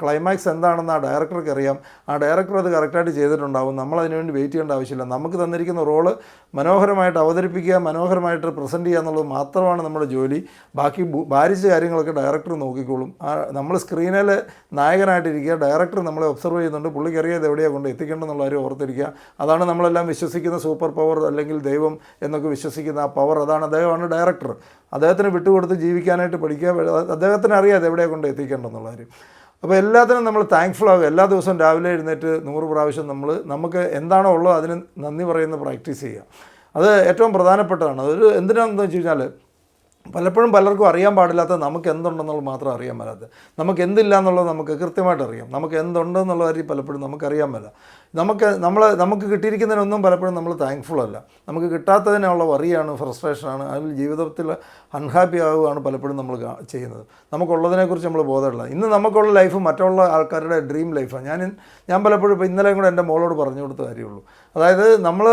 ക്ലൈമാക്സ് എന്താണെന്ന് ആ ഡയറക്ടർക്ക് അറിയാം. ആ ഡയറക്ടർ അത് കറക്റ്റായിട്ട് ചെയ്തിട്ടുണ്ടാവും. നമ്മളതിനുവേണ്ടി വെയിറ്റ് ചെയ്യേണ്ട ആവശ്യമില്ല. നമുക്ക് തന്നിരിക്കുന്ന റോള് മനോഹരമായിട്ട് അവതരിപ്പിക്കുക, മനോഹരമായിട്ട് പ്രസൻറ്റ് ചെയ്യുക എന്നുള്ളത് മാത്രമാണ് നമ്മുടെ ജോലി. ബാക്കി ഭാരിച്ച കാര്യങ്ങളൊക്കെ ഡയറക്ടർ നോക്കിക്കോളും. നമ്മൾ സ്ക്രീനിൽ നായകനായിട്ടിരിക്കുക, ഡയറക്ടർ നമ്മളെ ഒബ്സർവ് ചെയ്യുന്നുണ്ട്, പുള്ളിക്കറിയാതെ എവിടെയാണ് കൊണ്ട് എത്തിക്കേണ്ടെന്നുള്ള കാര്യം ഓർത്തിരിക്കുക. അതാണ് നമ്മളെല്ലാം വിശ്വസിക്കുന്ന സൂപ്പർ പവർ അല്ലെങ്കിൽ ദൈവം എന്നൊക്കെ വിശ്വസിക്കുന്ന ആ പവർ. അദ്ദേഹമാണ് ഡയറക്ടർ. അദ്ദേഹത്തിന് വിട്ടുകൊടുത്ത് ജീവിക്കാനായിട്ട് പഠിക്കുക. അദ്ദേഹത്തിന് അറിയാതെ എവിടെയാണ് കൊണ്ട് എത്തിക്കേണ്ടെന്നുള്ള കാര്യം. അപ്പോൾ എല്ലാത്തിനും നമ്മൾ താങ്ക്ഫുൾ ആകുക. എല്ലാ ദിവസവും രാവിലെ എഴുന്നേറ്റ് 100 പ്രാവശ്യം നമുക്ക് എന്താണോ ഉള്ളത് അതിന് നന്ദി പറയുന്ന പ്രാക്ടീസ് ചെയ്യുക. അത് ഏറ്റവും പ്രധാനപ്പെട്ടതാണ്. അതൊരു എന്തിനാണെന്ന് വെച്ച് കഴിഞ്ഞാൽ പലപ്പോഴും പലർക്കും അറിയാൻ പാടില്ലാത്തത് നമുക്ക് എന്തുണ്ടെന്നുള്ളത് മാത്രം അറിയാൻ മേലാത്തത്. നമുക്ക് എന്തില്ല എന്നുള്ളത് നമുക്ക് കൃത്യമായിട്ട് അറിയാം. നമുക്ക് എന്തുണ്ടെന്നുള്ള കാര്യം പലപ്പോഴും നമുക്കറിയാൻ മേല. നമുക്ക് കിട്ടിയിരിക്കുന്നതിനൊന്നും പലപ്പോഴും നമ്മൾ താങ്ക്ഫുൾ അല്ല. നമുക്ക് കിട്ടാത്തതിനുള്ള വറിയാണ്, ഫ്രസ്ട്രേഷനാണ്, അതിൽ ജീവിതത്തിൽ അൺഹാപ്പി ആവുകയാണ് പലപ്പോഴും നമ്മൾ ചെയ്യുന്നത്. നമുക്കുള്ളതിനെക്കുറിച്ച് നമ്മൾ ബോധമില്ല. ഇന്ന് നമുക്കുള്ള ലൈഫ് മറ്റുള്ള ആൾക്കാരുടെ ഡ്രീം ലൈഫാണ്. ഞാൻ പലപ്പോഴും ഇപ്പോൾ ഇന്നലെയും കൂടെ എൻ്റെ മോളോട് പറഞ്ഞു കൊടുത്ത കാര്യമുള്ളൂ. അതായത് നമ്മൾ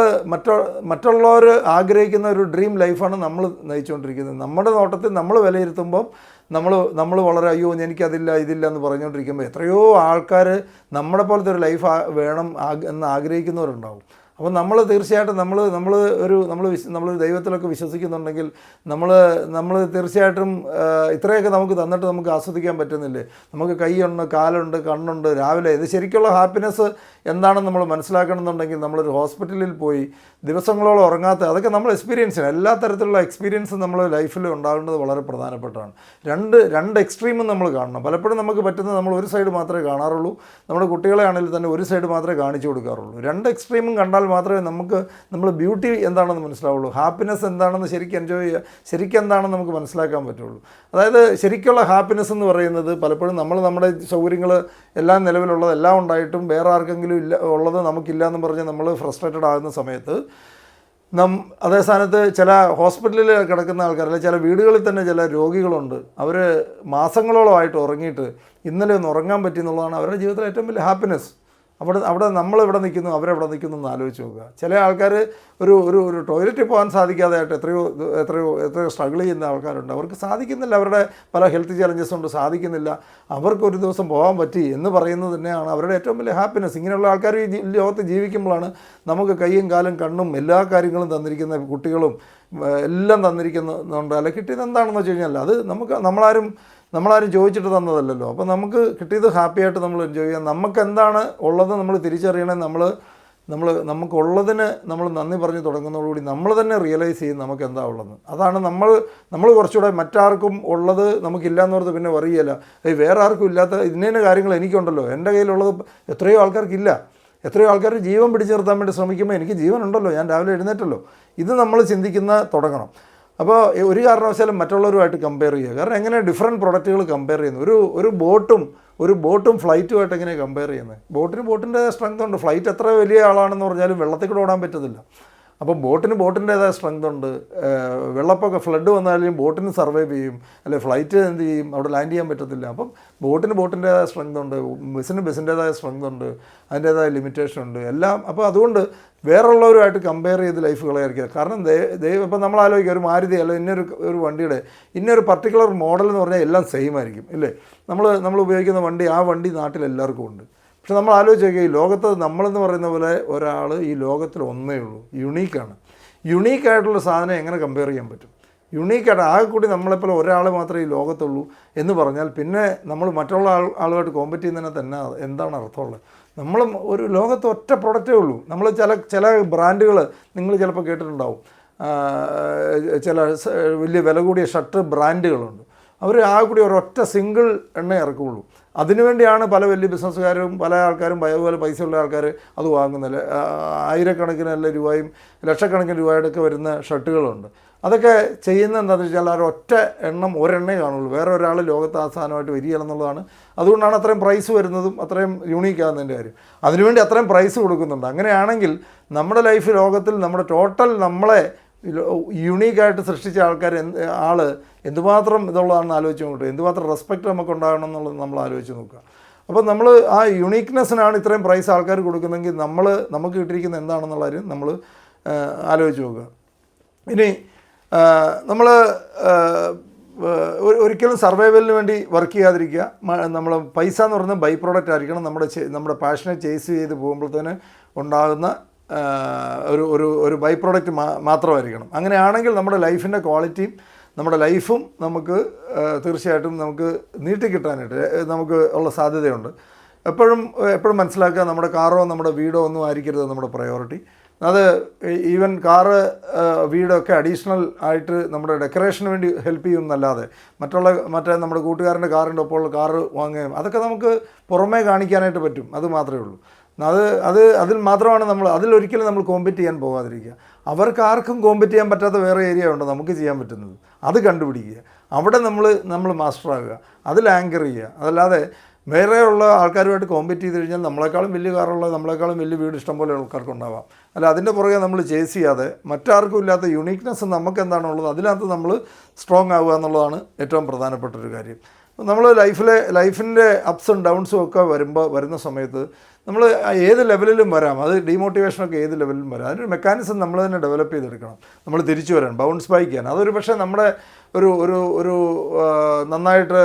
മറ്റുള്ളവർ ആഗ്രഹിക്കുന്ന ഒരു ഡ്രീം ലൈഫാണ് നമ്മൾ നയിച്ചുകൊണ്ടിരിക്കുന്നത്. നമ്മുടെ നോട്ടത്തിൽ നമ്മൾ വിലയിരുത്തുമ്പം നമ്മൾ വളരെ അയ്യോ എനിക്കതില്ല ഇതില്ല എന്ന് പറഞ്ഞുകൊണ്ടിരിക്കുമ്പോൾ എത്രയോ ആൾക്കാർ നമ്മുടെ പോലത്തെ ഒരു ലൈഫ് വേണം എന്ന് ആഗ്രഹിക്കുന്നവരുണ്ടാവും. അപ്പോൾ നമ്മൾ തീർച്ചയായിട്ടും നമ്മൾ ദൈവത്തിലൊക്കെ വിശ്വസിക്കുന്നുണ്ടെങ്കിൽ നമ്മൾ തീർച്ചയായിട്ടും ഇത്രയൊക്കെ നമുക്ക് തന്നിട്ട് നമുക്ക് ആസ്വദിക്കാൻ പറ്റുന്നില്ലേ? നമുക്ക് കൈയുണ്ട്, കാലുണ്ട്, കണ്ണുണ്ട്. രാവിലെ ഇത് ശരിക്കുള്ള ഹാപ്പിനെസ് എന്താണെന്ന് നമ്മൾ മനസ്സിലാക്കണമെന്നുണ്ടെങ്കിൽ നമ്മളൊരു ഹോസ്പിറ്റലിൽ പോയി ദിവസങ്ങളോളം ഉറങ്ങാത്ത അതൊക്കെ നമ്മൾ എക്സ്പീരിയൻസ് ചെയ്യണം. എല്ലാ തരത്തിലുള്ള എക്സ്പീരിയൻസും നമ്മൾ ലൈഫിൽ ഉണ്ടാകേണ്ടത് വളരെ പ്രധാനപ്പെട്ടതാണ്. രണ്ട് എക്സ്ട്രീമും നമ്മൾ കാണണം. പലപ്പോഴും നമുക്ക് പറ്റുന്നത് നമ്മൾ ഒരു സൈഡ് മാത്രമേ കാണാറുള്ളൂ. നമ്മുടെ കുട്ടികളെ ആണെങ്കിൽ തന്നെ ഒരു സൈഡ് മാത്രമേ കാണിച്ചു കൊടുക്കാറുള്ളൂ. രണ്ട് എക്സ്ട്രീമും കണ്ടാൽ മാത്രമേ നമ്മൾ ബ്യൂട്ടി എന്താണെന്ന് മനസ്സിലാവുള്ളൂ, ഹാപ്പിനെസ് എന്താണെന്ന് ശരിക്കും എൻജോയ് ചെയ്യുക, ശരിക്കും എന്താണെന്ന് നമുക്ക് മനസ്സിലാക്കാൻ പറ്റുള്ളൂ. അതായത് ശരിക്കുള്ള ഹാപ്പിനെസ് എന്ന് പറയുന്നത് പലപ്പോഴും നമ്മുടെ സൗകര്യങ്ങൾ എല്ലാം നിലവിലുള്ളത് എല്ലാം ഉണ്ടായിട്ടും വേറെ ആർക്കെങ്കിലും ഉള്ളത് നമുക്കില്ല എന്ന് പറഞ്ഞ് നമ്മൾ ഫ്രസ്ട്രേറ്റഡ് ആകുന്ന സമയത്ത് അതേ സ്ഥാനത്ത് ചില ഹോസ്പിറ്റലിൽ കിടക്കുന്ന ആൾക്കാർ, അല്ലെങ്കിൽ ചില വീടുകളിൽ തന്നെ ചില രോഗികളുണ്ട്. അവർ മാസങ്ങളോളമായിട്ട് ഉറങ്ങിയിട്ട് ഇന്നലെ ഒന്ന് ഉറങ്ങാൻ പറ്റി എന്നുള്ളതാണ് അവരുടെ ജീവിതത്തിലെ ഏറ്റവും വലിയ ഹാപ്പിനെസ്. അവിടെ നമ്മളെവിടെ നിൽക്കുന്നു, അവരെവിടെ നിൽക്കുന്നു എന്ന് ആലോചിച്ച് നോക്കുക. ചില ആൾക്കാർ ഒരു ടോയ്ലറ്റിൽ പോകാൻ സാധിക്കാതെയായിട്ട് എത്രയോ സ്ട്രഗിൾ ചെയ്യുന്ന ആൾക്കാരുണ്ട്. അവർക്ക് സാധിക്കുന്നില്ല, അവരുടെ പല ഹെൽത്ത് ചാലഞ്ചസ് കൊണ്ട് സാധിക്കുന്നില്ല. അവർക്കൊരു ദിവസം പോകാൻ പറ്റി എന്ന് പറയുന്നത് തന്നെയാണ് അവരുടെ ഏറ്റവും വലിയ ഹാപ്പിനെസ്. ഇങ്ങനെയുള്ള ആൾക്കാർ ഈ ലോകത്ത് ജീവിക്കുമ്പോഴാണ് നമുക്ക് കൈയും കാലും കണ്ണും എല്ലാ കാര്യങ്ങളും തന്നിരിക്കുന്ന കുട്ടികളും എല്ലാം തന്നിരിക്കുന്നുണ്ട്. അല്ല കിട്ടിയത് എന്താണെന്ന് വെച്ച് കഴിഞ്ഞാൽ അത് നമ്മളാരും ചോദിച്ചിട്ട് തന്നതല്ലല്ലോ. അപ്പോൾ നമുക്ക് കിട്ടിയത് ഹാപ്പിയായിട്ട് നമ്മൾ എൻജോയ് ചെയ്യാം. നമുക്ക് എന്താണ് ഉള്ളത് നമ്മൾ തിരിച്ചറിയണേ. നമുക്കുള്ളതിന് നമ്മൾ നന്ദി പറഞ്ഞ് തുടങ്ങുന്നതോടുകൂടി നമ്മൾ തന്നെ റിയലൈസ് ചെയ്യും നമുക്ക് എന്താ ഉള്ളത്. അതാണ് നമ്മൾ കുറച്ചുകൂടെ മറ്റാർക്കും ഉള്ളത് നമുക്കില്ല എന്നോർത്ത് പിന്നെ പറയല്ല, വേറെ ആർക്കും ഇല്ലാത്ത ഇന്ന കാര്യങ്ങൾ എനിക്കുണ്ടല്ലോ, എൻ്റെ കയ്യിലുള്ളത് എത്രയോ ആൾക്കാർക്കില്ല. എത്രയോ ആൾക്കാർ ജീവൻ പിടിച്ചു നിർത്താൻ വേണ്ടി ശ്രമിക്കുമ്പോൾ എനിക്ക് ജീവനുണ്ടല്ലോ, ഞാൻ രാവിലെ എഴുന്നേറ്റല്ലോ, ഇത് നമ്മൾ ചിന്തിക്കുന്ന തുടങ്ങണം. അപ്പോൾ ഒരു കാരണവശാലും മറ്റുള്ളവരുമായിട്ട് കമ്പയർ ചെയ്യുക. കാരണം എങ്ങനെ ഡിഫറെൻറ്റ് പ്രൊഡക്റ്റുകൾ കമ്പയർ ചെയ്യുന്നു? ഒരു ബോട്ടും ഫ്ലൈറ്റുമായിട്ട് എങ്ങനെയാണ് കമ്പയർ ചെയ്യുന്നത്? ബോട്ടിൻ്റെ സ്ട്രെങ്ത് ഉണ്ട്. ഫ്ലൈറ്റ് എത്ര വലിയ ആളാണെന്ന് പറഞ്ഞാലും വെള്ളത്തിൽ കൂടെ ഓടാൻ പറ്റത്തില്ല. അപ്പം ബോട്ടിൻ്റേതായ സ്ട്രെങ്ത് ഉണ്ട്. വെള്ളപ്പൊക്കെ ഫ്ലഡ് വന്നാലും ബോട്ടിന് സർവൈവ് ചെയ്യും, അല്ലെ ഫ്ലൈറ്റ് എന്ത് ചെയ്യും, അവിടെ ലാൻഡ് ചെയ്യാൻ പറ്റത്തില്ല. അപ്പം ബോട്ടിൻ്റേതായ സ്ട്രെങ്ത് ഉണ്ട്, ബസ്സിൻ്റേതായ സ്ട്രെങ്ത് ഉണ്ട്, അതിൻ്റേതായ ലിമിറ്റേഷൻ ഉണ്ട് എല്ലാം. അപ്പോൾ അതുകൊണ്ട് വേറുള്ളവരുമായിട്ട് കമ്പയർ ചെയ്ത് ലൈഫ് കളയായിരിക്കുക. കാരണം ഇപ്പം നമ്മൾ ആലോചിക്കുക, ഒരു മാരുതി അല്ല ഒരു വണ്ടിയുടെ ഇന്നൊരു പർട്ടിക്കുലർ മോഡൽ എന്ന് പറഞ്ഞാൽ എല്ലാം സെയിം ആയിരിക്കും, ഇല്ലേ? നമ്മൾ ഉപയോഗിക്കുന്ന വണ്ടി, ആ വണ്ടി നാട്ടിൽ എല്ലാവർക്കും ഉണ്ട്. പക്ഷെ നമ്മൾ ആലോചിച്ച് നോക്കിയാൽ ഈ ലോകത്ത് നമ്മളെന്ന് പറയുന്ന പോലെ ഒരാൾ ഈ ലോകത്തിൽ ഒന്നേ ഉള്ളൂ, യുണീക്കാണ്. യുണീക്കായിട്ടുള്ള സാധനം എങ്ങനെ കമ്പയർ ചെയ്യാൻ പറ്റും? യുണീക്കായിട്ട് ആകെ കൂടി നമ്മളെപ്പോലെ ഒരാൾ മാത്രമേ ഈ ലോകത്തുള്ളൂ എന്ന് പറഞ്ഞാൽ പിന്നെ നമ്മൾ മറ്റുള്ള ആളുമായിട്ട് കോമ്പറ്റ് ചെയ്യുന്നതിനെ തന്നെ എന്താണ് അർത്ഥമുള്ളത്? നമ്മൾ ഒരു ലോകത്ത് ഒറ്റ പ്രൊഡക്റ്റേ ഉള്ളൂ. നമ്മൾ ചില ബ്രാൻഡുകൾ നിങ്ങൾ ചിലപ്പോൾ കേട്ടിട്ടുണ്ടാവും, ചില വലിയ വില കൂടിയ ഷർട്ട് ബ്രാൻഡുകളുണ്ട്. അവർ ആകെ കൂടി ഒരൊറ്റ സിംഗിൾ എണ്ണ ഇറക്കുകയുള്ളൂ. അതിനുവേണ്ടിയാണ് പല വലിയ ബിസിനസ്സുകാരും പല ആൾക്കാരും അതുപോലെ പൈസയുള്ള ആൾക്കാർ അത് വാങ്ങുന്നില്ല. ആയിരക്കണക്കിന് അല്ല രൂപയും ലക്ഷക്കണക്കിന് രൂപയുടെയൊക്കെ വരുന്ന ഷർട്ടുകളുണ്ട്. അതൊക്കെ ചെയ്യുന്നത് എന്താണെന്ന് വെച്ചാൽ ആ ഒറ്റ ഒരെണ്ണേ കാണുള്ളൂ. വേറെ ഒരാൾ ലോകത്ത് ആ സാധനമായിട്ട് വരികയാണെന്നുള്ളതാണ്. അതുകൊണ്ടാണ് അത്രയും പ്രൈസ് വരുന്നതും അത്രയും യൂണീക്കാകുന്നതിൻ്റെ കാര്യം. അതിനുവേണ്ടി അത്രയും പ്രൈസ് കൊടുക്കുന്നുണ്ട്. അങ്ങനെയാണെങ്കിൽ നമ്മുടെ ലൈഫ് ലോകത്തിൽ നമ്മുടെ ടോട്ടൽ നമ്മളെ യുണീക്കായിട്ട് സൃഷ്ടിച്ച ആൾ എന്തുമാത്രം ഇതുള്ളതാണെന്ന് ആലോചിച്ച് നോക്കട്ടെ, എന്തുമാത്രം റെസ്പെക്റ്റ് നമുക്ക് ഉണ്ടാകണം എന്നുള്ളത് നമ്മൾ ആലോചിച്ച് നോക്കുക. അപ്പോൾ നമ്മൾ ആ യുണീക്നെസ്സിനാണ് ഇത്രയും പ്രൈസ് ആൾക്കാർ കൊടുക്കുന്നതെങ്കിൽ നമുക്ക് കിട്ടിയിരിക്കുന്നത് എന്താണെന്നുള്ള കാര്യം നമ്മൾ ആലോചിച്ച് നോക്കുക. ഇനി നമ്മൾ ഒരിക്കലും സർവൈവലിന് വേണ്ടി വർക്ക് ചെയ്യാതിരിക്കുക. നമ്മൾ പൈസ എന്ന് പറയുന്നത് ബൈ പ്രോഡക്റ്റ് ആയിരിക്കണം. നമ്മുടെ പാഷനെ ചേസ് ചെയ്ത് പോകുമ്പോഴത്തേന് ഉണ്ടാകുന്ന ഒരു ബൈ പ്രോഡക്റ്റ് മാത്രമായിരിക്കണം. അങ്ങനെയാണെങ്കിൽ നമ്മുടെ ലൈഫിൻ്റെ ക്വാളിറ്റിയും നമ്മുടെ ലൈഫും നമുക്ക് തീർച്ചയായിട്ടും നമുക്ക് നീട്ടിക്കിട്ടാനായിട്ട് നമുക്ക് ഉള്ള സാധ്യതയുണ്ട്. എപ്പോഴും മനസ്സിലാക്കുക, നമ്മുടെ കാറോ നമ്മുടെ വീടോ ഒന്നും ആയിരിക്കരുത് നമ്മുടെ പ്രയോറിറ്റി. അത് ഈവൻ കാറ് വീടൊക്കെ അഡീഷണൽ ആയിട്ട് നമ്മുടെ ഡെക്കറേഷന് വേണ്ടി ഹെൽപ്പ് ചെയ്യുമെന്നല്ലാതെ മറ്റേ നമ്മുടെ കൂട്ടുകാരൻ്റെ കാറിൻ്റെ ഒപ്പമുള്ള കാറ് വാങ്ങുകയും അതൊക്കെ നമുക്ക് പുറമേ കാണിക്കാനായിട്ട് പറ്റും. അത് മാത്രമേ ഉള്ളൂ. അതിൽ മാത്രമാണ് അതിലൊരിക്കലും നമ്മൾ കോമ്പറ്റ് ചെയ്യാൻ പോകാതിരിക്കുക. അവർക്ക് ആർക്കും കോമ്പറ്റ് ചെയ്യാൻ പറ്റാത്ത വേറെ ഏരിയ ഉണ്ട് നമുക്ക് ചെയ്യാൻ പറ്റുന്നത്. അത് കണ്ടുപിടിക്കുക, അവിടെ നമ്മൾ മാസ്റ്ററാകുക, അതിൽ ആങ്കർ ചെയ്യുക. അതല്ലാതെ വേറെയുള്ള ആൾക്കാരുമായിട്ട് കോമ്പറ്റ് ചെയ്ത് കഴിഞ്ഞാൽ നമ്മളെക്കാളും വലിയ കാറുള്ള നമ്മളെക്കാളും വലിയ വീട് ഇഷ്ടംപോലെ ആൾക്കാർക്കുണ്ടാവാം. അല്ല, അതിൻ്റെ പുറകെ നമ്മൾ ചേസ് ചെയ്യാതെ മറ്റാർക്കും ഇല്ലാത്ത യുണീക്നെസ് നമുക്ക് എന്താണുള്ളത് അതിനകത്ത് നമ്മൾ സ്ട്രോങ് ആവുക എന്നുള്ളതാണ് ഏറ്റവും പ്രധാനപ്പെട്ടൊരു കാര്യം. നമ്മൾ ലൈഫിൻ്റെ അപ്സ് ആൻഡ് ഡൗൺസും ഒക്കെ വരുന്ന സമയത്ത് നമ്മൾ ഏത് ലെവലിലും വരാം. അത് ഡീമോട്ടിവേഷനൊക്കെ ഏത് ലെവലിലും വരാം. അതിനൊരു മെക്കാനിസം നമ്മൾ തന്നെ ഡെവലപ്പ് ചെയ്തെടുക്കണം. നമ്മൾ തിരിച്ചു വരാൻ, ബൗൺസ് ബാക്ക് ചെയ്യാൻ. അതൊരു പക്ഷേ നമ്മുടെ ഒരു നന്നായിട്ട്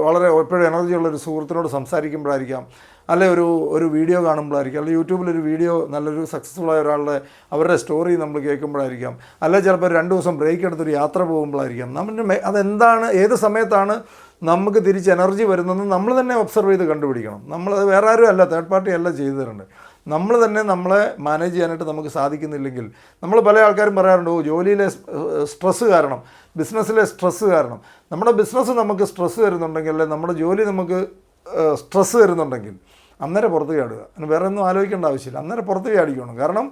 വളരെ എപ്പോഴും എനർജിയുള്ളൊരു സുഹൃത്തിനോട് സംസാരിക്കുമ്പോഴായിരിക്കാം, അല്ലെ ഒരു വീഡിയോ കാണുമ്പോഴായിരിക്കും, അല്ലെങ്കിൽ യൂട്യൂബിലൊരു വീഡിയോ നല്ലൊരു സക്സസ്ഫുള്ളായ ഒരാളുടെ അവരുടെ സ്റ്റോറി നമ്മൾ കേൾക്കുമ്പോഴായിരിക്കാം, അല്ലെ ചിലപ്പോൾ 2 ദിവസം ബ്രേക്ക് എടുത്തൊരു യാത്ര പോകുമ്പോഴായിരിക്കാം. അതെന്താണ്, ഏത് സമയത്താണ് നമുക്ക് തിരിച്ച് എനർജി വരുന്നതെന്ന് നമ്മൾ തന്നെ ഒബ്സർവ് ചെയ്ത് കണ്ടുപിടിക്കണം. നമ്മളത് വേറെ ആരും അല്ല, തേർഡ് പാർട്ടി അല്ല ചെയ്തു തരേണ്ടത്. നമ്മൾ തന്നെ നമ്മളെ മാനേജ് ചെയ്യാനായിട്ട് നമുക്ക് സാധിക്കുന്നില്ലെങ്കിൽ, നമ്മൾ പല ആൾക്കാരും പറയാറുണ്ട്, ജോലിയിലെ സ്ട്രെസ്സ് കാരണം, ബിസിനസ്സിലെ സ്ട്രെസ്സ് കാരണം. നമ്മുടെ ബിസിനസ് നമുക്ക് സ്ട്രെസ്സ് തരുന്നുണ്ടെങ്കിൽ, അല്ലെ നമ്മുടെ ജോലി നമുക്ക് സ്ട്രെസ്സ് തരുന്നുണ്ടെങ്കിൽ അന്നേരം പുറത്ത് ചാടുക. അതിന് വേറെ ഒന്നും ആലോചിക്കേണ്ട ആവശ്യമില്ല, അന്നേരം പുറത്ത് ചാടിക്കണം. കാരണം